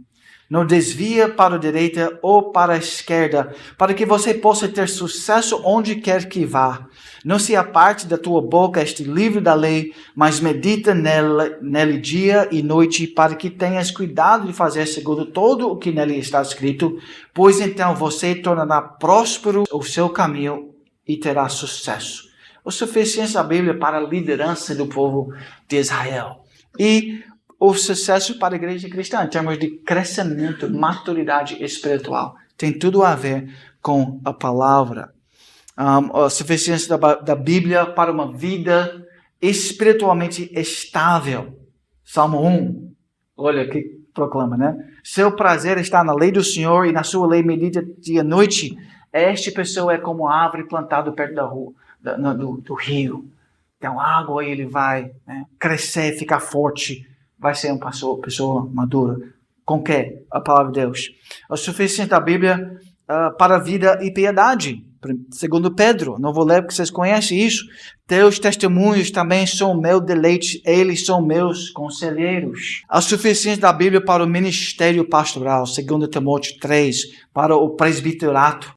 Não desvia para a direita ou para a esquerda, para que você possa ter sucesso onde quer que vá. Não se aparte da tua boca este livro da lei, mas medita nele dia e noite, para que tenhas cuidado de fazer segundo todo o que nele está escrito, pois então você tornará próspero o seu caminho e terá sucesso. A suficiência da Bíblia para a liderança do povo de Israel. E o sucesso para a igreja cristã, em termos de crescimento, maturidade espiritual. Tem tudo a ver com a palavra. A suficiência da Bíblia para uma vida espiritualmente estável. Salmo 1. Olha que proclama, né? Seu prazer está na lei do Senhor e na sua lei medita dia e noite. Esta pessoa é como a árvore plantada perto do rio. Então, água, ele vai, né, crescer, ficar forte. Vai ser uma pessoa madura. Com que? A palavra de Deus. A suficiência da Bíblia para a vida e piedade. Segundo Pedro, não vou ler porque vocês conhecem isso. Teus testemunhos também são meu deleite, eles são meus conselheiros. A suficiência da Bíblia para o ministério pastoral, segundo Timóteo 3, para o presbiterato.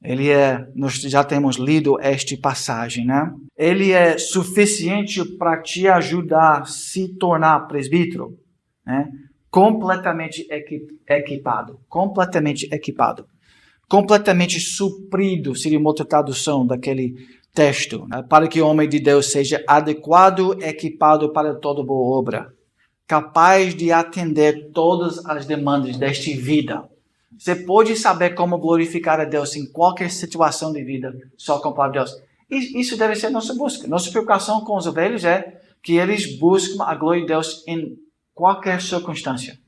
Nós já temos lido esta passagem, né? Ele é suficiente para te ajudar a se tornar presbítero, né? Completamente equipado, completamente suprido, seria uma outra tradução daquele texto, né? Para que o homem de Deus seja adequado, equipado para toda boa obra, capaz de atender todas as demandas desta vida. Você pode saber como glorificar a Deus em qualquer situação de vida, só com a palavra de Deus. E isso deve ser nossa busca. Nossa preocupação com os ovelhos é que eles buscam a glória de Deus em qualquer circunstância.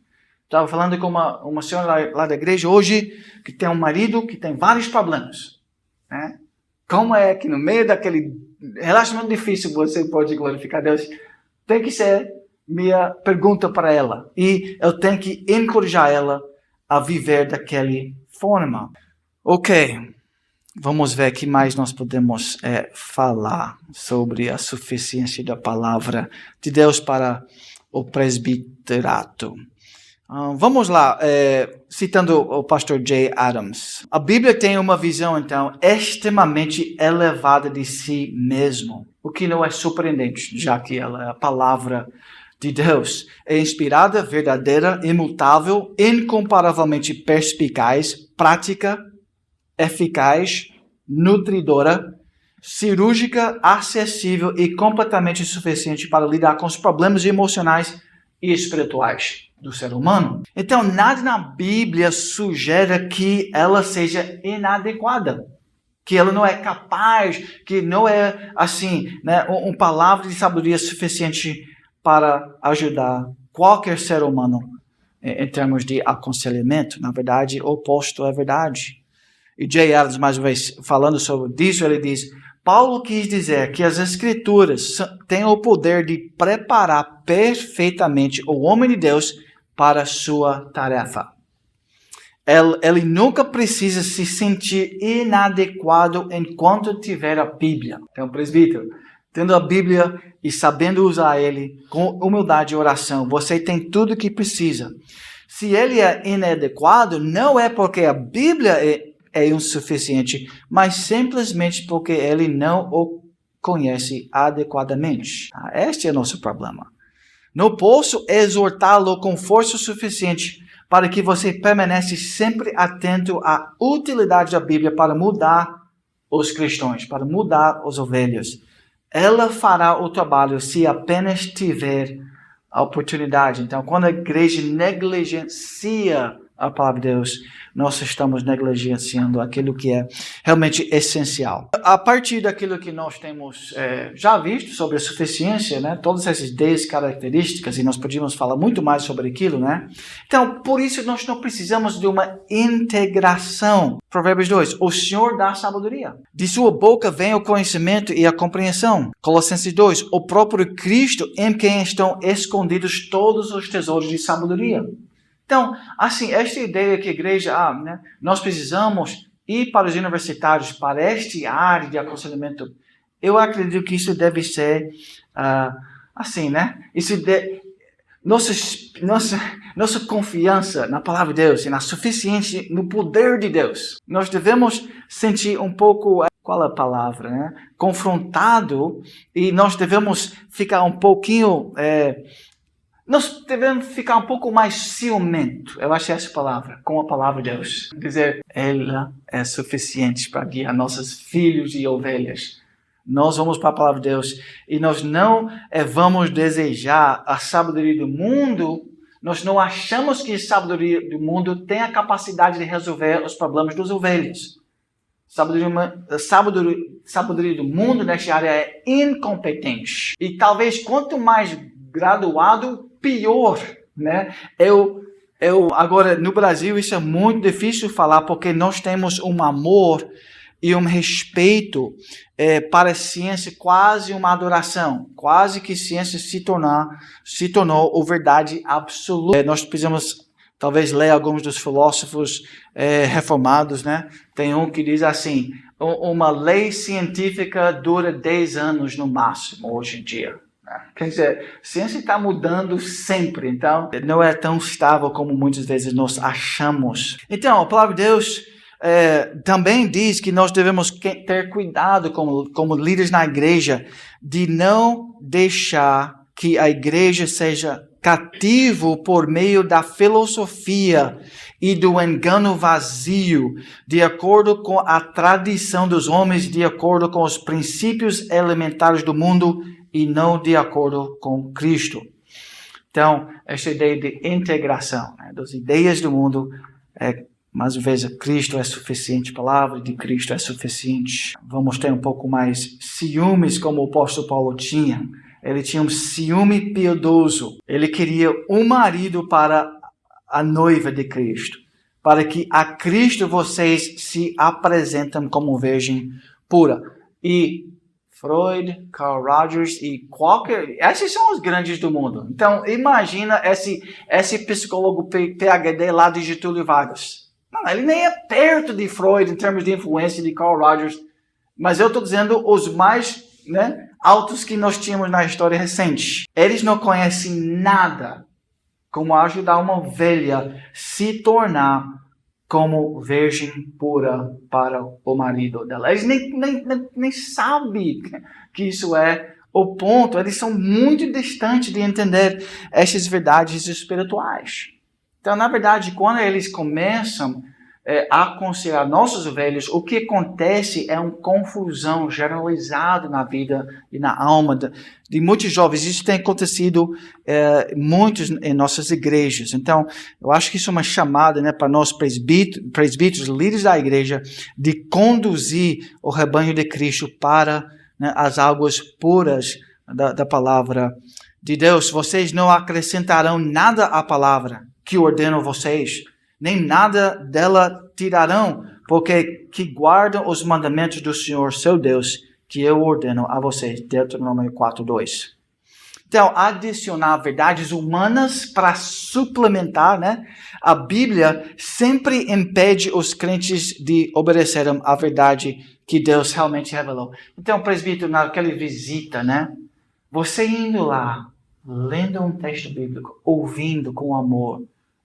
Estava falando com uma senhora lá da igreja hoje, que tem um marido que tem vários problemas, né? Como é que no meio daquele relacionamento difícil você pode glorificar Deus? Tem que ser minha pergunta para ela. E eu tenho que encorajar ela a viver daquela forma. Ok, vamos ver o que mais nós podemos falar sobre a suficiência da palavra de Deus para o presbiterato. Vamos lá, citando o pastor Jay Adams. A Bíblia tem uma visão, então, extremamente elevada de si mesmo, o que não é surpreendente, já que ela é a palavra de Deus. É inspirada, verdadeira, imutável, incomparavelmente perspicaz, prática, eficaz, nutridora, cirúrgica, acessível e completamente suficiente para lidar com os problemas emocionais e espirituais do ser humano. Então, nada na Bíblia sugere que ela seja inadequada, que ela não é capaz, que não é, assim, né, uma palavra de sabedoria suficiente para ajudar qualquer ser humano em termos de aconselhamento. Na verdade, o oposto é verdade. E Jay Adams, mais uma vez, falando sobre isso, ele diz: Paulo quis dizer que as Escrituras têm o poder de preparar perfeitamente o homem de Deus para a sua tarefa. Ele nunca precisa se sentir inadequado enquanto tiver a Bíblia. Então, presbítero, tendo a Bíblia e sabendo usar ele com humildade e oração, você tem tudo o que precisa. Se ele é inadequado, não é porque a Bíblia é insuficiente, mas simplesmente porque ele não o conhece adequadamente. Este é o nosso problema. Não posso exortá-lo com força suficiente para que você permaneça sempre atento à utilidade da Bíblia para mudar os cristãos, para mudar as ovelhas. Ela fará o trabalho se apenas tiver a oportunidade. Então, quando a igreja negligencia a palavra de Deus, nós estamos negligenciando aquilo que é realmente essencial. A partir daquilo que nós temos já visto sobre a suficiência, né? Todas essas 10 características, e nós podíamos falar muito mais sobre aquilo, né? Então, por isso nós não precisamos de uma integração. Provérbios 2, o Senhor dá sabedoria. De sua boca vem o conhecimento e a compreensão. Colossenses 2, o próprio Cristo em quem estão escondidos todos os tesouros de sabedoria. Então, assim, esta ideia que a igreja, né, nós precisamos ir para os universitários, para esta área de aconselhamento, eu acredito que isso deve ser, assim, né? Nossa confiança na palavra de Deus e na suficiência, no poder de Deus. Nós devemos sentir um pouco, qual é a palavra, né? Confrontado, e nós devemos ficar um pouquinho... Nós devemos ficar um pouco mais ciumento, eu acho essa palavra, com a palavra de Deus. Dizer, ela é suficiente para guiar nossos filhos e ovelhas. Nós vamos para a palavra de Deus e nós não vamos desejar a sabedoria do mundo. Nós não achamos que a sabedoria do mundo tem a capacidade de resolver os problemas das ovelhas. Sabedoria do mundo nesta área é incompetente. E talvez quanto mais graduado, pior, né? Agora, no Brasil, isso é muito difícil falar, porque nós temos um amor e um respeito para a ciência, quase uma adoração. Quase que a ciência se tornou a verdade absoluta. Nós precisamos talvez leia alguns dos filósofos reformados, né? Tem um que diz assim, uma lei científica dura 10 anos no máximo hoje em dia. Quer dizer, a ciência está mudando sempre, então não é tão estável como muitas vezes nós achamos. Então, a palavra de Deus também diz que nós devemos ter cuidado como líderes na igreja de não deixar que a igreja seja cativo por meio da filosofia e do engano vazio, de acordo com a tradição dos homens, de acordo com os princípios elementares do mundo e não de acordo com Cristo. Então, essa ideia de integração, né, das ideias do mundo, mais uma vez, Cristo é suficiente, a palavra de Cristo é suficiente. Vamos ter um pouco mais ciúmes, como o apóstolo Paulo tinha. Ele tinha um ciúme piedoso. Ele queria um marido para a noiva de Cristo, para que a Cristo vocês se apresentem como virgem pura. E Freud, Carl Rogers e esses são os grandes do mundo. Então, imagina esse psicólogo PhD lá de Getúlio Vargas. Não, ele nem é perto de Freud em termos de influência de Carl Rogers. Mas eu estou dizendo os mais altos que nós tínhamos na história recente. Eles não conhecem nada como ajudar uma ovelha se tornar como virgem pura para o marido dela. Eles nem sabem que isso é o ponto. Eles são muito distantes de entender essas verdades espirituais. Então, na verdade, quando eles começam a aconselhar nossos ovelhas, o que acontece é uma confusão generalizada na vida e na alma de muitos jovens. Isso tem acontecido muito em nossas igrejas. Então, eu acho que isso é uma chamada para nós presbíteros, líderes da igreja, de conduzir o rebanho de Cristo para as águas puras da palavra de Deus. Vocês não acrescentarão nada à palavra que ordeno vocês, nem nada dela tirarão, porque que guardam os mandamentos do Senhor, seu Deus, que eu ordeno a vocês. Deuteronômio 4:2. Então, adicionar verdades humanas para suplementar, a Bíblia sempre impede os crentes de obedecerem à verdade que Deus realmente revelou. Então, presbítero, naquela visita, você indo lá, lendo um texto bíblico, ouvindo com amor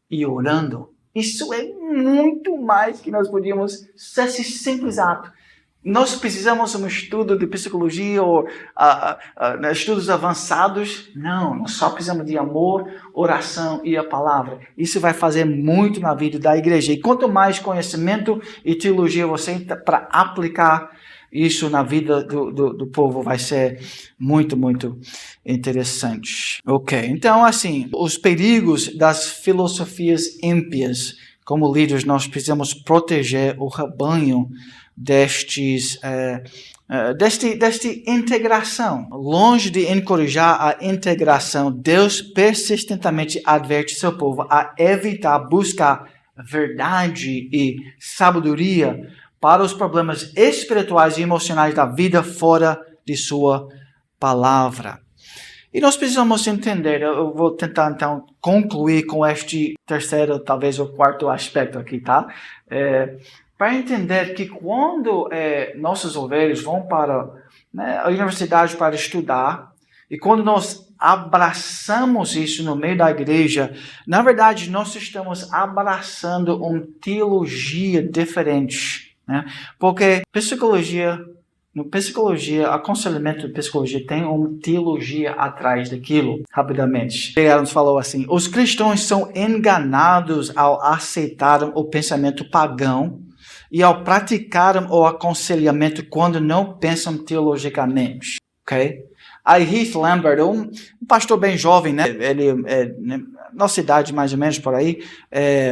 e orando, isso é muito mais que nós podíamos ser esse simples ato. Nós precisamos de um estudo de psicologia ou estudos avançados. Não, nós só precisamos de amor, oração e a palavra. Isso vai fazer muito na vida da igreja. E quanto mais conhecimento e teologia você tem para aplicar isso na vida do povo, vai ser muito, muito interessante. Ok, então assim, os perigos das filosofias ímpias. Como líderes, nós precisamos proteger o rebanho desta integração. Longe de encorajar a integração, Deus persistentemente adverte seu povo a evitar buscar verdade e sabedoria para os problemas espirituais e emocionais da vida fora de sua palavra. E nós precisamos entender, eu vou tentar então concluir com este terceiro, talvez o quarto aspecto aqui, tá? Para entender que quando nossos ovelhas vão para a universidade para estudar, e quando nós abraçamos isso no meio da igreja, na verdade nós estamos abraçando uma teologia diferente, porque no psicologia, aconselhamento de psicologia tem uma teologia atrás daquilo, rapidamente. Ele falou assim, os cristãos são enganados ao aceitarem o pensamento pagão e ao praticarem o aconselhamento quando não pensam teologicamente, ok? Aí Heath Lambert, um pastor bem jovem, ele nossa idade mais ou menos por aí,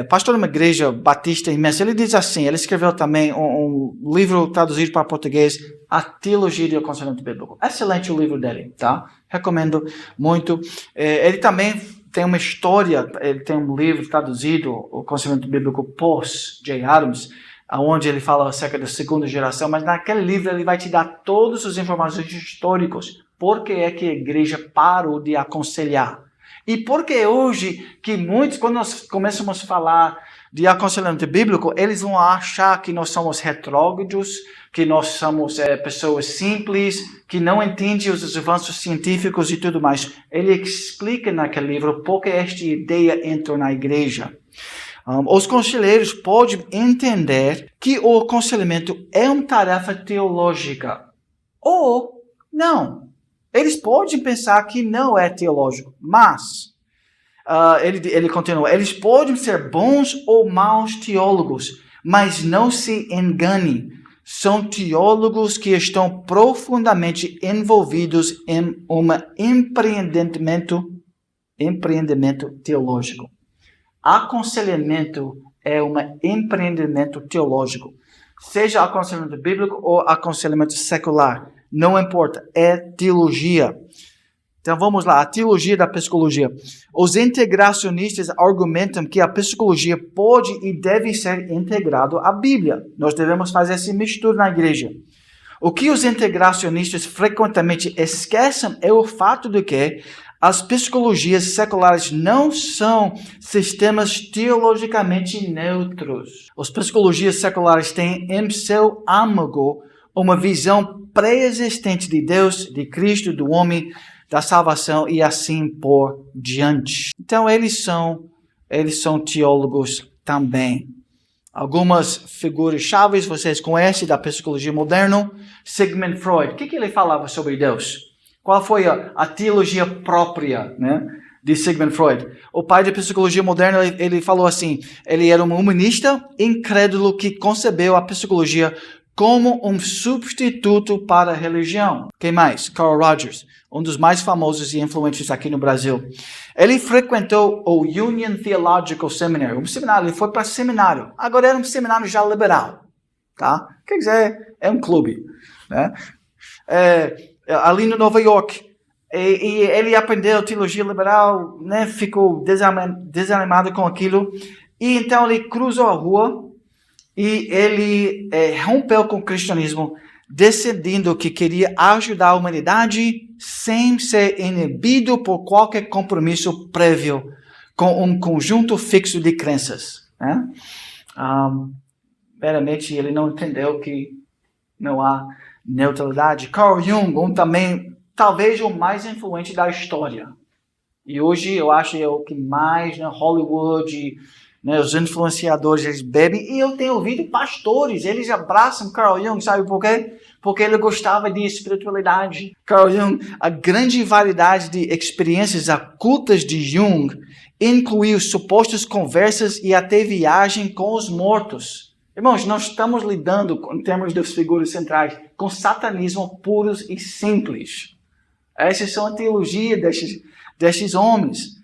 pastor de uma igreja batista imensa, ele diz assim, ele escreveu também um livro traduzido para português, A Teologia do Aconselhamento Bíblico. Excelente o livro dele, tá? Recomendo muito. Ele também tem uma história, ele tem um livro traduzido, O Aconselhamento Bíblico pós J. Adams, onde ele fala acerca da segunda geração, mas naquele livro ele vai te dar todas as informações históricas. Por que é que a igreja parou de aconselhar? E por que hoje que muitos, quando nós começamos a falar de aconselhamento bíblico, eles vão achar que nós somos retrógrados, que nós somos pessoas simples, que não entendem os avanços científicos e tudo mais. Ele explica naquele livro por que esta ideia entrou na igreja. Os conselheiros podem entender que o aconselhamento é uma tarefa teológica. Ou não. Eles podem pensar que não é teológico, mas ele continua, eles podem ser bons ou maus teólogos, mas não se engane, são teólogos que estão profundamente envolvidos em um empreendimento teológico. Aconselhamento é um empreendimento teológico, seja aconselhamento bíblico ou aconselhamento secular. Não importa, é teologia. Então vamos lá, a teologia da psicologia. Os integracionistas argumentam que a psicologia pode e deve ser integrado à Bíblia. Nós devemos fazer essa mistura na igreja. O que os integracionistas frequentemente esquecem é o fato de que as psicologias seculares não são sistemas teologicamente neutros. As psicologias seculares têm em seu âmago uma visão pré-existente de Deus, de Cristo, do homem, da salvação e assim por diante. Então eles são teólogos também. Algumas figuras-chave vocês conhecem da psicologia moderna. Sigmund Freud. O que ele falava sobre Deus? Qual foi a teologia própria, né, de Sigmund Freud? O pai da psicologia moderna, ele falou assim, ele era um humanista incrédulo que concebeu a psicologia como um substituto para a religião. Quem mais? Carl Rogers, um dos mais famosos e influentes aqui no Brasil. Ele frequentou o Union Theological Seminary, um seminário, ele foi para seminário. Agora era um seminário já liberal, tá? Quer dizer, é um clube, né? Ali no Nova York. E ele aprendeu teologia liberal, né? Ficou desanimado com aquilo. E então ele cruzou a rua e ele rompeu com o cristianismo, decidindo que queria ajudar a humanidade sem ser inibido por qualquer compromisso prévio com um conjunto fixo de crenças. Né? Veramente, ele não entendeu que não há neutralidade. Carl Jung, também, talvez o mais influente da história. E hoje eu acho que é o que mais, né, Hollywood, né, os influenciadores, eles bebem. E eu tenho ouvido pastores, eles abraçam Carl Jung, sabe por quê? Porque ele gostava de espiritualidade. Carl Jung, a grande variedade de experiências ocultas de Jung incluiu supostas conversas e até viagem com os mortos. Irmãos, nós estamos lidando, em termos das figuras centrais, com satanismo puros e simples. Essas são a teologia destes homens.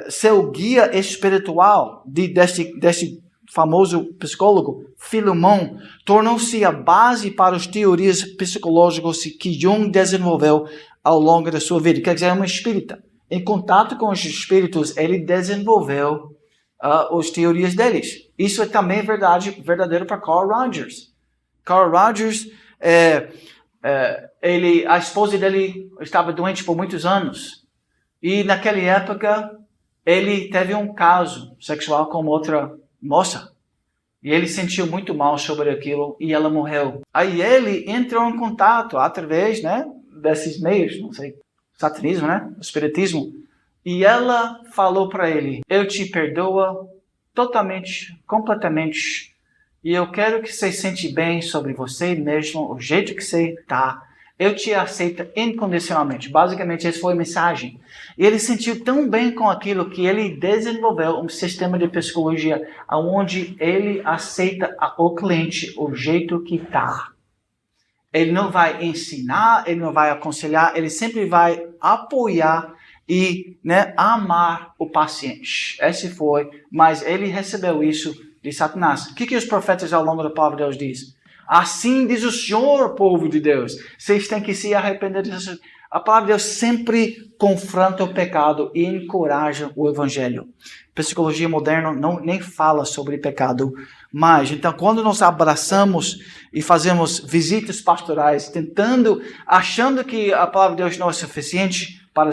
Seu guia espiritual desse famoso psicólogo, Philemon, tornou-se a base para as teorias psicológicas que Jung desenvolveu ao longo da sua vida. Quer dizer, é uma espírita. Em contato com os espíritos, ele desenvolveu as teorias deles. Isso é também verdadeiro para Carl Rogers. Carl Rogers, a esposa dele estava doente por muitos anos. E naquela época, ele teve um caso sexual com outra moça. E ele sentiu muito mal sobre aquilo e ela morreu. Aí ele entrou em contato através, né, desses meios, não sei, satanismo, né, espiritismo. E ela falou para ele, eu te perdoo totalmente, completamente. E eu quero que você sente bem sobre você mesmo, o jeito que você está. Eu te aceito incondicionalmente. Basicamente, essa foi a mensagem. E ele sentiu tão bem com aquilo que ele desenvolveu um sistema de psicologia onde ele aceita o cliente, o jeito que está. Ele não vai ensinar, ele não vai aconselhar, ele sempre vai apoiar e, né, amar o paciente. Esse foi, mas ele recebeu isso de Satanás. O que os profetas ao longo da palavra de Deus dizem? Assim diz o Senhor, povo de Deus. Vocês têm que se arrepender disso. A palavra de Deus sempre confronta o pecado e encoraja o evangelho. Psicologia moderna nem fala sobre pecado mais. Então, quando nós abraçamos e fazemos visitas pastorais, achando que a palavra de Deus não é suficiente para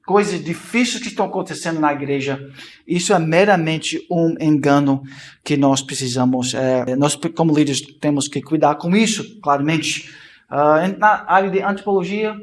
coisas difíceis que estão acontecendo na igreja, isso é meramente um engano que nós precisamos, nós como líderes temos que cuidar com isso, claramente. Na área de antropologia,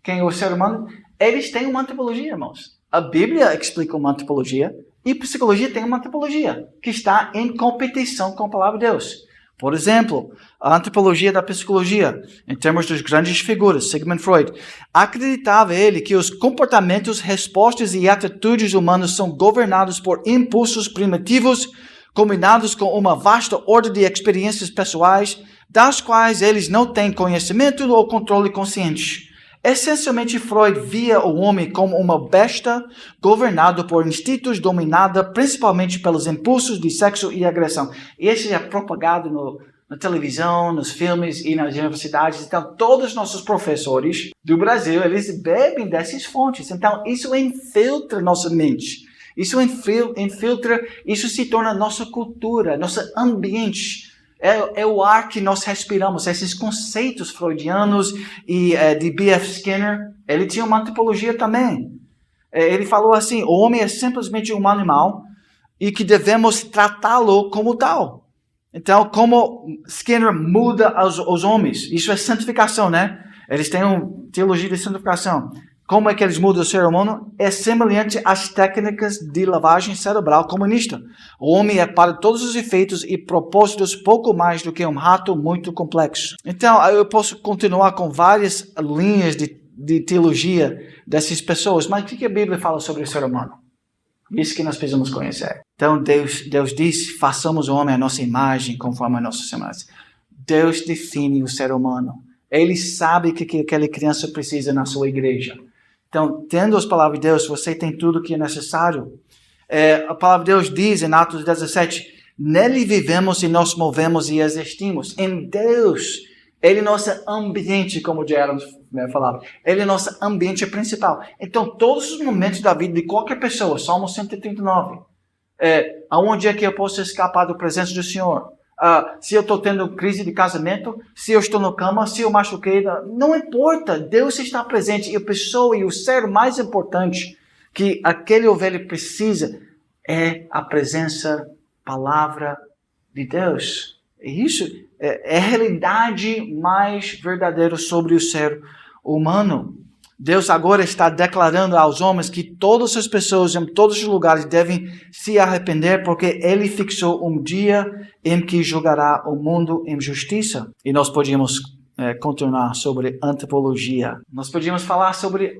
quem é o ser humano, eles têm uma antropologia, irmãos. A Bíblia explica uma antropologia e psicologia tem uma antropologia que está em competição com a palavra de Deus. Por exemplo, a antropologia da psicologia, em termos das grandes figuras, Sigmund Freud, acreditava ele que os comportamentos, respostas e atitudes humanos são governados por impulsos primitivos, combinados com uma vasta ordem de experiências pessoais, das quais eles não têm conhecimento ou controle consciente. Essencialmente, Freud via o homem como uma besta governada por instintos, dominada principalmente pelos impulsos de sexo e agressão. E isso é propagado na televisão, nos filmes e nas universidades. Então, todos os nossos professores do Brasil, eles bebem dessas fontes. Então, isso infiltra nossa mente. Isso infiltra, isso se torna nossa cultura, nosso ambiente. É o ar que nós respiramos, esses conceitos freudianos e de B.F. Skinner. Ele tinha uma antropologia também. Ele falou assim, o homem é simplesmente um animal e que devemos tratá-lo como tal. Então, como Skinner muda os homens, isso é santificação, né? Eles têm uma teologia de santificação. Como é que eles mudam o ser humano? É semelhante às técnicas de lavagem cerebral comunista. O homem é, para todos os efeitos e propósitos, pouco mais do que um rato muito complexo. Então, eu posso continuar com várias linhas de teologia dessas pessoas, mas o que a Bíblia fala sobre o ser humano? Isso que nós precisamos conhecer. Então, Deus diz, façamos o homem à nossa imagem, conforme a nossa semelhança. Deus define o ser humano. Ele sabe o que aquela criança precisa na sua igreja. Então, tendo as palavras de Deus, você tem tudo o que é necessário. A palavra de Deus diz em Atos 17, nele vivemos e nos movemos e existimos. Em Deus, Ele é nosso ambiente, como o Gerald falava. Ele é nosso ambiente principal. Então, todos os momentos da vida de qualquer pessoa, Salmo 139, aonde é que eu posso escapar da presença do Senhor? Se eu estou tendo crise de casamento, se eu estou na cama, se eu machuquei, não importa, Deus está presente. E a pessoa e o ser mais importante que aquele ovelha precisa é a presença, palavra de Deus. E isso é a realidade mais verdadeira sobre o ser humano. Deus agora está declarando aos homens que todas as pessoas em todos os lugares devem se arrepender, porque Ele fixou um dia em que julgará o mundo em justiça. E nós podíamos continuar sobre antropologia. Nós podíamos falar sobre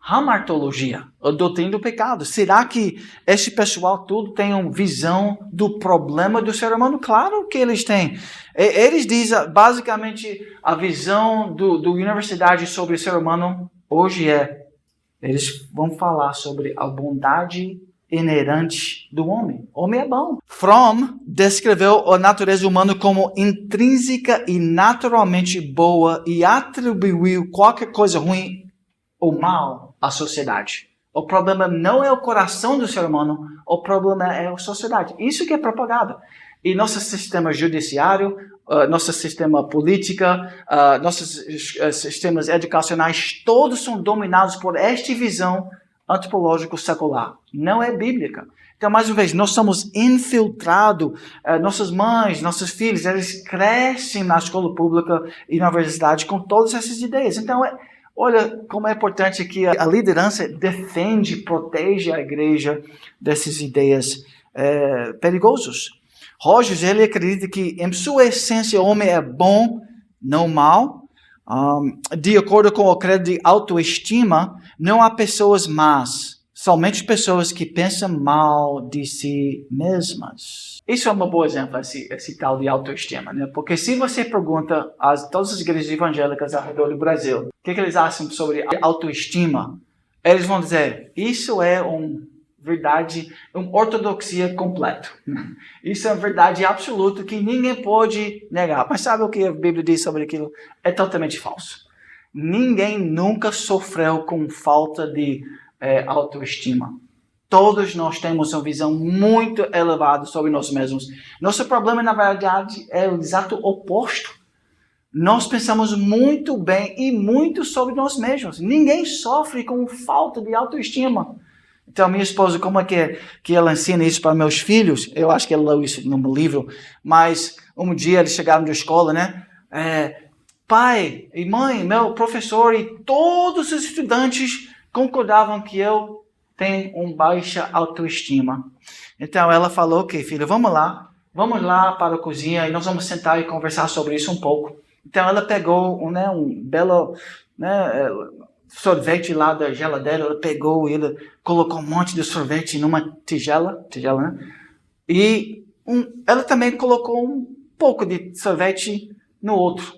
hamartologia, a doutrina do pecado. Será que esse pessoal tudo tem uma visão do problema do ser humano? Claro que eles têm. Eles dizem, basicamente, a visão da universidade sobre o ser humano hoje eles vão falar sobre a bondade inerente do homem. O homem é bom. Fromm descreveu a natureza humana como intrínseca e naturalmente boa e atribuiu qualquer coisa ruim ou mal à sociedade. O problema não é o coração do ser humano, o problema é a sociedade. Isso que é propagado. E nosso sistema judiciário, nosso sistema político, nossos sistemas educacionais, todos são dominados por esta visão antropológica secular. Não é bíblica. Então, mais uma vez, nós somos infiltrados, nossas mães, nossos filhos, eles crescem na escola pública e na universidade com todas essas ideias. Então, olha como é importante que a liderança defende, protege a igreja dessas ideias perigosas. Rogers, ele acredita que, em sua essência, o homem é bom, não mal. De acordo com o credo de autoestima, não há pessoas más, somente pessoas que pensam mal de si mesmas. Isso é um bom exemplo, esse tal de autoestima, né? Porque se você pergunta a todas as igrejas evangélicas ao redor do Brasil, o que eles acham sobre autoestima, eles vão dizer, isso é verdade, uma ortodoxia completa. Isso é uma verdade absoluta que ninguém pode negar. Mas sabe o que a Bíblia diz sobre aquilo? É totalmente falso. Ninguém nunca sofreu com falta de autoestima. Todos nós temos uma visão muito elevada sobre nós mesmos. Nosso problema, na verdade, é o exato oposto. Nós pensamos muito bem e muito sobre nós mesmos. Ninguém sofre com falta de autoestima. Então, minha esposa, como é que ela ensina isso para meus filhos? Eu acho que ela leu isso num livro. Mas um dia eles chegaram da escola, né? Pai e mãe, meu professor e todos os estudantes concordavam que eu tenho uma baixa autoestima. Então, ela falou, ok, filho, vamos lá para a cozinha e nós vamos sentar e conversar sobre isso um pouco. Então, ela pegou um belo sorvete lá da geladeira, ela pegou e ela colocou um monte de sorvete numa tigela, né? E ela também colocou um pouco de sorvete no outro.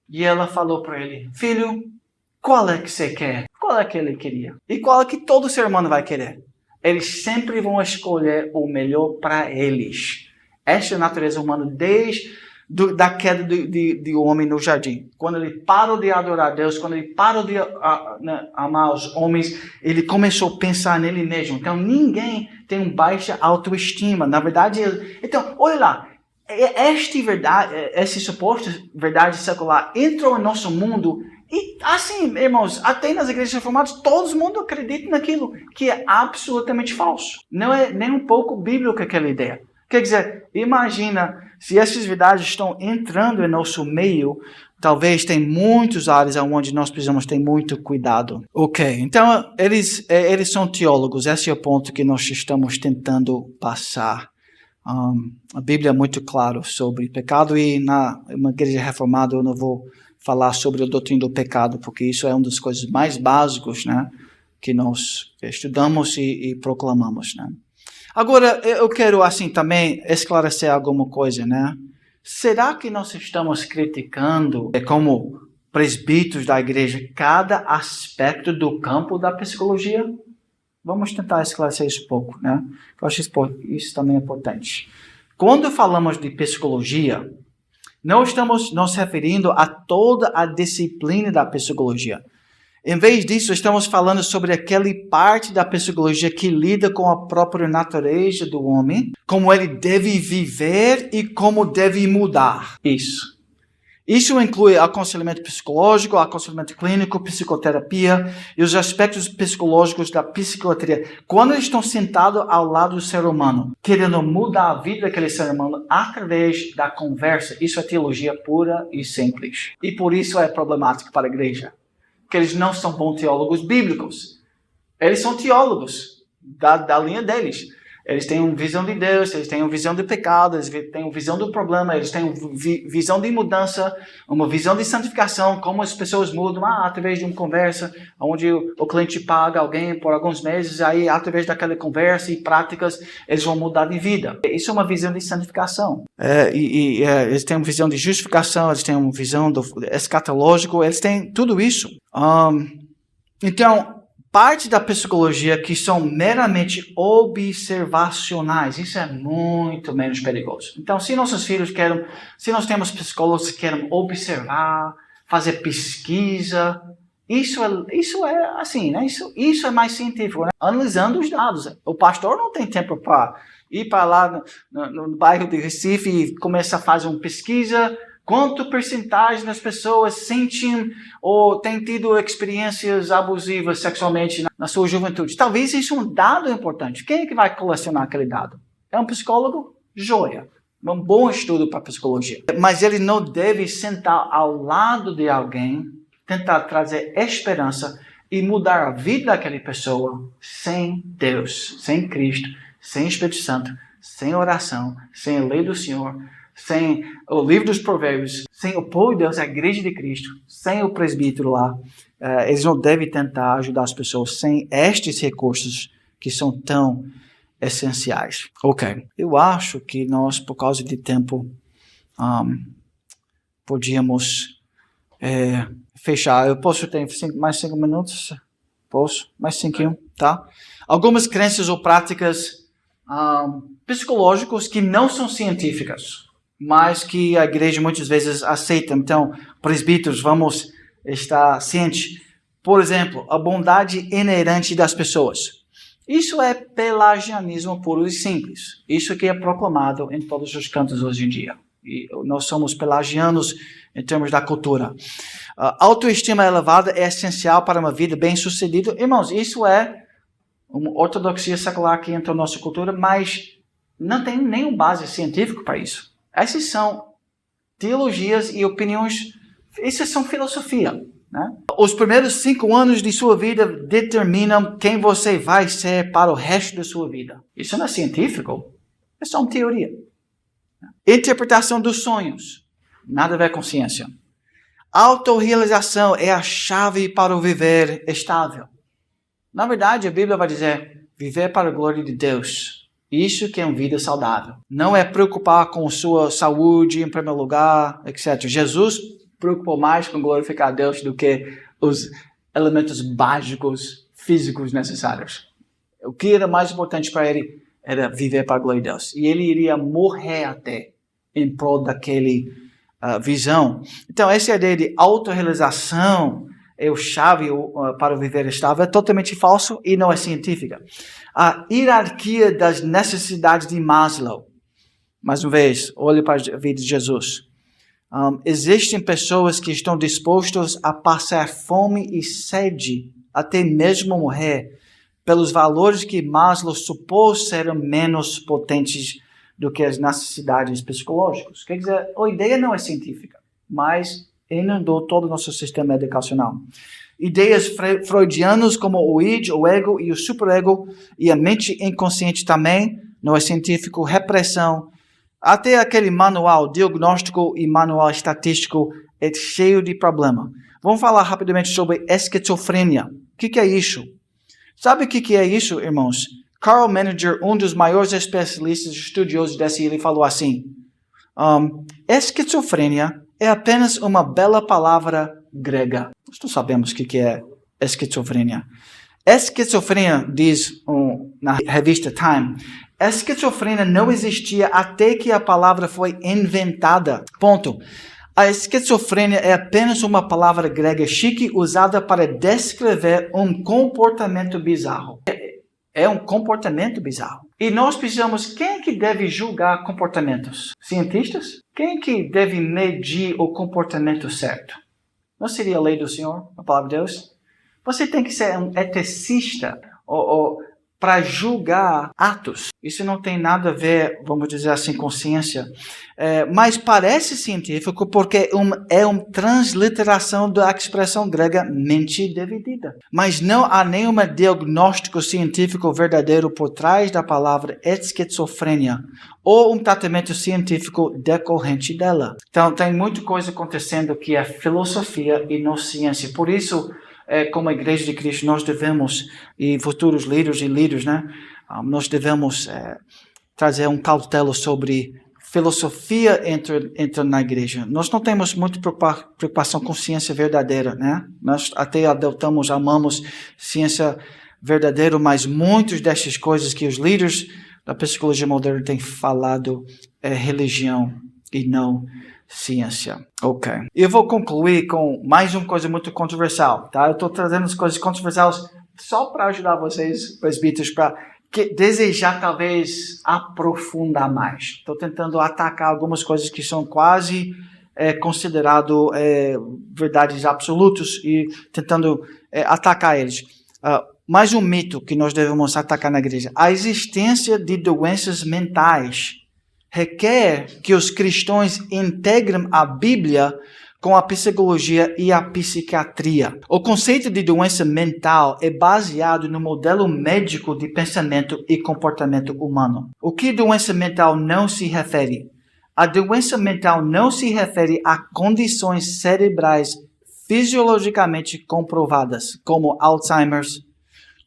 E ela falou para ele, filho, qual é que você quer? Qual é que ele queria? E qual é que todo ser humano vai querer? Eles sempre vão escolher o melhor para eles. Esta é a natureza humana desde da queda do homem no jardim. Quando ele parou de adorar Deus, quando ele parou de amar os homens, ele começou a pensar nele mesmo. Então, ninguém tem baixa autoestima. Na verdade, então, olha lá. Esse suposto verdade secular entrou no nosso mundo e, assim, irmãos, até nas igrejas reformadas, todo mundo acredita naquilo que é absolutamente falso. Não é nem um pouco bíblico aquela ideia. Quer dizer, imagina se essas verdades estão entrando em nosso meio, talvez tem muitas áreas onde nós precisamos ter muito cuidado. Ok, então eles são teólogos, esse é o ponto que nós estamos tentando passar. A Bíblia é muito clara sobre pecado e na igreja reformada eu não vou falar sobre a doutrina do pecado, porque isso é uma das coisas mais básicas, né, que nós estudamos e proclamamos, né. Agora, eu quero, assim, também esclarecer alguma coisa, né? Será que nós estamos criticando, como presbíteros da igreja, cada aspecto do campo da psicologia? Vamos tentar esclarecer isso um pouco, né? Eu acho isso também importante. Quando falamos de psicologia, não estamos nos referindo a toda a disciplina da psicologia. Em vez disso, estamos falando sobre aquela parte da psicologia que lida com a própria natureza do homem, como ele deve viver e como deve mudar. Isso inclui aconselhamento psicológico, aconselhamento clínico, psicoterapia e os aspectos psicológicos da psiquiatria. Quando eles estão sentados ao lado do ser humano, querendo mudar a vida daquele ser humano através da conversa, isso é teologia pura e simples. E por isso é problemático para a igreja. Que eles não são bons teólogos bíblicos. Eles são teólogos da linha deles. Eles têm uma visão de Deus, eles têm uma visão do pecado, eles têm uma visão do problema, eles têm uma visão de mudança, uma visão de santificação, como as pessoas mudam através de uma conversa, onde o cliente paga alguém por alguns meses, aí através daquela conversa e práticas, eles vão mudar de vida. Isso é uma visão de santificação. Eles têm uma visão de justificação, eles têm uma visão do escatológico, eles têm tudo isso. Então, parte da psicologia que são meramente observacionais, isso é muito menos perigoso. Então, se nossos filhos se nós temos psicólogos que querem observar, fazer pesquisa, isso é assim, né? Isso é mais científico, né? Analisando os dados. O pastor não tem tempo para ir para lá no bairro de Recife e começar a fazer uma pesquisa. Quanto percentagem das pessoas sentem ou têm tido experiências abusivas sexualmente na sua juventude? Talvez isso é um dado importante. Quem é que vai colecionar aquele dado? É um psicólogo? Joia. É um bom estudo para psicologia. Mas ele não deve sentar ao lado de alguém, tentar trazer esperança e mudar a vida daquela pessoa sem Deus, sem Cristo, sem Espírito Santo, sem oração, sem a lei do Senhor, sem o livro dos provérbios, sem o povo de Deus, a igreja de Cristo, sem o presbítero lá. Eles não devem tentar ajudar as pessoas sem estes recursos que são tão essenciais. Ok. Eu acho que nós, por causa de tempo, podíamos fechar. Eu posso ter mais 5 minutos? Posso? Mais 5, tá? Algumas crenças ou práticas psicológicas que não são científicas, mas que a igreja muitas vezes aceita. Então, presbíteros, vamos estar cientes. Por exemplo, a bondade inerente das pessoas. Isso é pelagianismo puro e simples. Isso que é proclamado em todos os cantos hoje em dia. E nós somos pelagianos em termos da cultura. Autoestima elevada é essencial para uma vida bem-sucedida. Irmãos, isso é uma ortodoxia secular que entra na nossa cultura, mas não tem nenhum base científico para isso. Essas são teologias e opiniões, isso são filosofia. Né? Os primeiros 5 anos de sua vida determinam quem você vai ser para o resto da sua vida. Isso não é científico, é só uma teoria. Interpretação dos sonhos, nada a ver com ciência. Autorrealização é a chave para o viver estável. Na verdade, a Bíblia vai dizer, viver para a glória de Deus. Isso que é uma vida saudável. Não é preocupar com sua saúde em primeiro lugar, etc. Jesus preocupou mais com glorificar a Deus do que os elementos básicos, físicos necessários. O que era mais importante para ele era viver para a glória de Deus. E ele iria morrer até em prol daquele visão. Então, essa ideia de autorrealização é o chave para viver estável, é totalmente falso e não é científica. A hierarquia das necessidades de Maslow. Mais uma vez, olhe para a vida de Jesus. Existem pessoas que estão dispostas a passar fome e sede, até mesmo morrer, pelos valores que Maslow supôs serem menos potentes do que as necessidades psicológicas. Quer dizer, a ideia não é científica, mas inundou todo o nosso sistema educacional. Ideias freudianas como o id, o ego e o superego e a mente inconsciente também, não é científico, repressão, até aquele manual diagnóstico e manual estatístico é cheio de problema. Vamos falar rapidamente sobre esquizofrenia. O que é isso? Sabe o que é isso, irmãos? Carl Menninger, um dos maiores especialistas estudiosos dessa, ele falou assim, esquizofrenia é apenas uma bela palavra grega. Nós não sabemos o que é esquizofrenia. Esquizofrenia, diz na revista Time, esquizofrenia não existia até que a palavra foi inventada. Ponto. A esquizofrenia é apenas uma palavra grega chique usada para descrever um comportamento bizarro. É um comportamento bizarro. E nós precisamos, quem é que deve julgar comportamentos? Cientistas? Quem é que deve medir o comportamento certo? Não seria a lei do Senhor, a palavra de Deus? Você tem que ser um eticista para julgar atos. Isso não tem nada a ver, vamos dizer assim, com ciência. Mas parece científico porque é uma transliteração da expressão grega mente dividida. Mas não há nenhum diagnóstico científico verdadeiro por trás da palavra esquizofrenia ou um tratamento científico decorrente dela. Então, tem muita coisa acontecendo que é filosofia e não ciência. Por isso, como a Igreja de Cristo, nós devemos, e futuros líderes, né? Nós devemos trazer um cautelo sobre filosofia entra na igreja. Nós não temos muita preocupação com ciência verdadeira, né? Nós até amamos ciência verdadeira, mas muitas dessas coisas que os líderes da psicologia moderna têm falado é religião e não ciência. Ok. Eu vou concluir com mais uma coisa muito controversial, tá? Eu estou trazendo as coisas controversiais só para ajudar vocês, presbíteros, para desejar talvez aprofundar mais. Estou tentando atacar algumas coisas que são quase consideradas verdades absolutas e tentando atacar eles. Mais um mito que nós devemos atacar na igreja. A existência de doenças mentais requer que os cristãos integrem a Bíblia com a psicologia e a psiquiatria. O conceito de doença mental é baseado no modelo médico de pensamento e comportamento humano. O que doença mental não se refere? A doença mental não se refere a condições cerebrais fisiologicamente comprovadas, como Alzheimer's,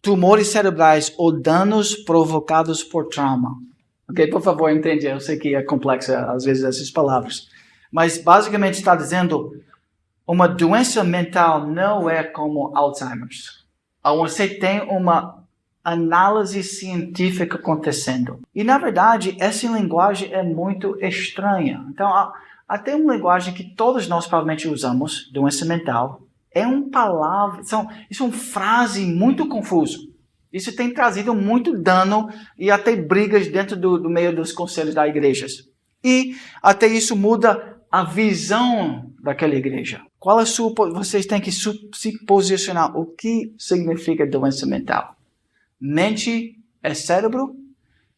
tumores cerebrais ou danos provocados por trauma. Ok, por favor, entende. Eu sei que é complexo às vezes essas palavras. Mas basicamente está dizendo, uma doença mental não é como Alzheimer's. Você tem uma análise científica acontecendo. E na verdade, essa linguagem é muito estranha. Então, até uma linguagem que todos nós provavelmente usamos, doença mental, é uma palavra, isso é uma frase muito confusa. Isso tem trazido muito dano e até brigas dentro do meio dos conselhos das igrejas. E até isso muda a visão daquela igreja. Vocês têm que se posicionar. O que significa doença mental? Mente é cérebro?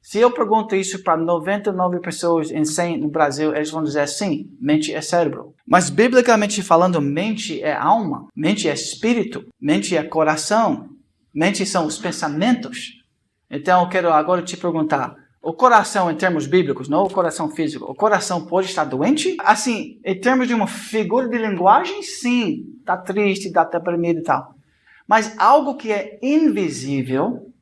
Se eu pergunto isso para 99 pessoas em 100 no Brasil, eles vão dizer sim, mente é cérebro. Mas biblicamente falando, mente é alma, mente é espírito, mente é coração, mente são os pensamentos. Então eu quero agora te perguntar, o coração em termos bíblicos, não o coração físico, o coração pode estar doente? Assim, em termos de uma figura de linguagem, sim, está triste, está deprimido e tal. Mas algo que é invisível,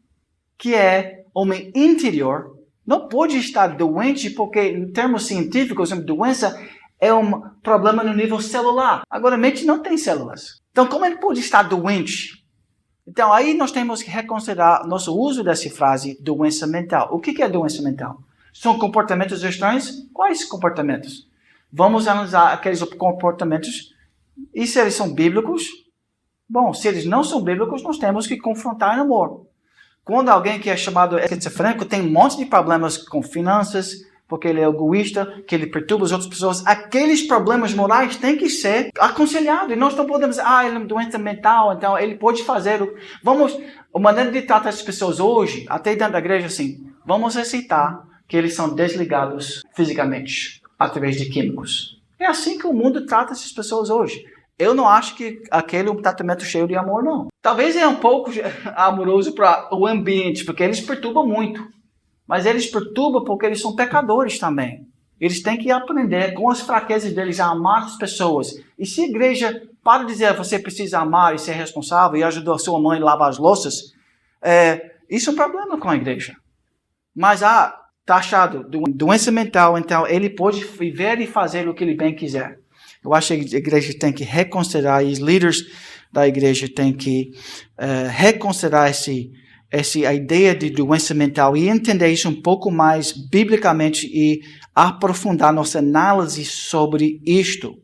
que é homem interior, não pode estar doente porque, em termos científicos, uma doença é um problema no nível celular. Agora, a mente não tem células. Então, como ele pode estar doente? Então, aí nós temos que reconsiderar nosso uso dessa frase, doença mental. O que é doença mental? São comportamentos estranhos? Quais comportamentos? Vamos analisar aqueles comportamentos. E se eles são bíblicos? Bom, se eles não são bíblicos, nós temos que confrontar em amor. Quando alguém que é chamado esquizofrênico tem um monte de problemas com finanças, porque ele é egoísta, que ele perturba as outras pessoas, aqueles problemas morais têm que ser aconselhados. E nós não podemos dizer, ele é uma doença mental, então ele pode fazer. A maneira de tratar as pessoas hoje, até dentro da igreja, assim, vamos aceitar que eles são desligados fisicamente, através de químicos. É assim que o mundo trata essas pessoas hoje. Eu não acho que aquele é um tratamento cheio de amor, não. Talvez é um pouco amoroso para o ambiente, porque eles perturbam muito. Mas eles perturbam porque eles são pecadores também. Eles têm que aprender com as fraquezas deles a amar as pessoas. E se a igreja para de dizer você precisa amar e ser responsável e ajudar a sua mãe a lavar as louças, isso é um problema com a igreja. Mas taxado de doença mental, então ele pode viver e fazer o que ele bem quiser. Eu acho que a igreja tem que reconsiderar, e os líderes da igreja têm que reconsiderar essa ideia de doença mental e entender isso um pouco mais biblicamente e aprofundar nossa análise sobre isto.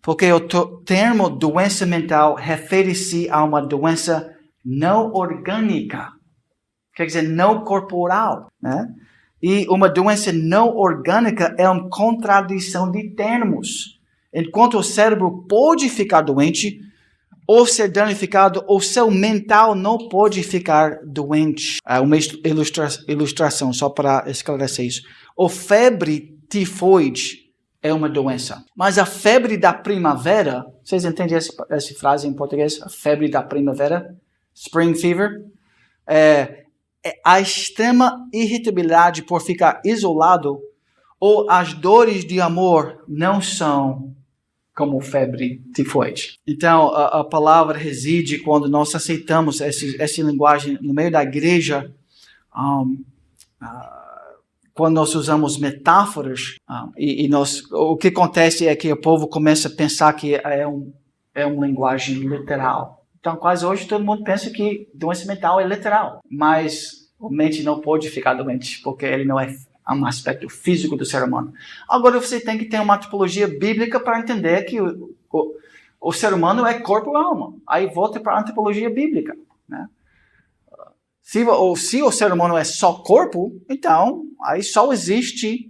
Porque o termo doença mental refere-se a uma doença não orgânica, quer dizer, não corporal, né? E uma doença não orgânica é uma contradição de termos. Enquanto o cérebro pode ficar doente, ou ser danificado, o seu mental não pode ficar doente. Uma ilustração, só para esclarecer isso. A febre tifoide é uma doença. Mas a febre da primavera, vocês entendem essa frase em português? A febre da primavera? Spring fever? A extrema irritabilidade por ficar isolado ou as dores de amor não são como febre tifoide. Então, a palavra reside quando nós aceitamos essa linguagem no meio da igreja, quando nós usamos metáforas, o que acontece é que o povo começa a pensar que é uma linguagem literal. Então, quase hoje todo mundo pensa que doença mental é literal, mas a mente não pode ficar doente, porque ele não é um aspecto físico do ser humano. Agora você tem que ter uma tipologia bíblica para entender que o ser humano é corpo e alma. Aí volta para a antropologia bíblica, né? Se o ser humano é só corpo, então aí só existe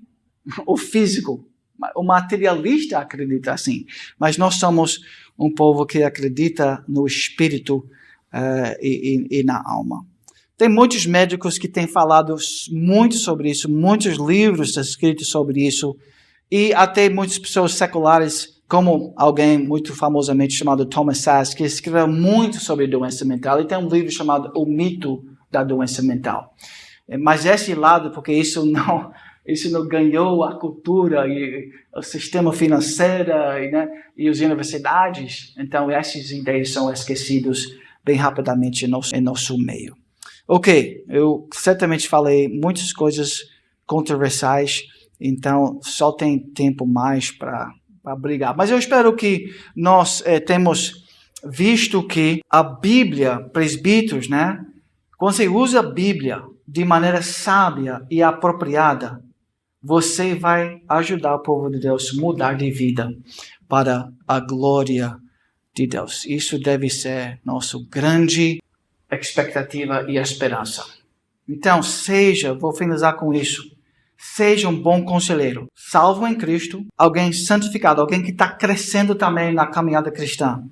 o físico. O materialista acredita assim. Mas nós somos um povo que acredita no espírito e na alma. Tem muitos médicos que têm falado muito sobre isso, muitos livros escritos sobre isso, e até muitas pessoas seculares, como alguém muito famosamente chamado Thomas Szasz, que escreveu muito sobre doença mental, e tem um livro chamado O Mito da Doença Mental. Mas esse lado, porque isso não ganhou a cultura e o sistema financeiro e as universidades, então essas ideias são esquecidas bem rapidamente em nosso meio. Ok, eu certamente falei muitas coisas controversiais, então só tem tempo mais para brigar. Mas eu espero que nós temos visto que a Bíblia, presbíteros, né? Quando você usa a Bíblia de maneira sábia e apropriada, você vai ajudar o povo de Deus a mudar de vida para a glória de Deus. Isso deve ser nosso grande expectativa e esperança. Então, vou finalizar com isso, Seja um bom conselheiro, salvo em Cristo, alguém santificado, alguém que está crescendo também na caminhada cristã.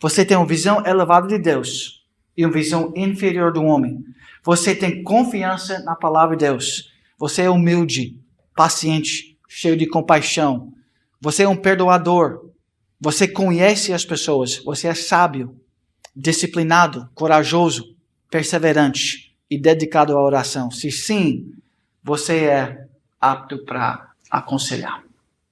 Você tem uma visão elevada de Deus e uma visão inferior do homem. Você tem confiança na palavra de Deus. Você é humilde, paciente, cheio de compaixão. Você é um perdoador. Você conhece as pessoas. Você é sábio, disciplinado, corajoso, perseverante e dedicado à oração. Se sim, você é apto para aconselhar.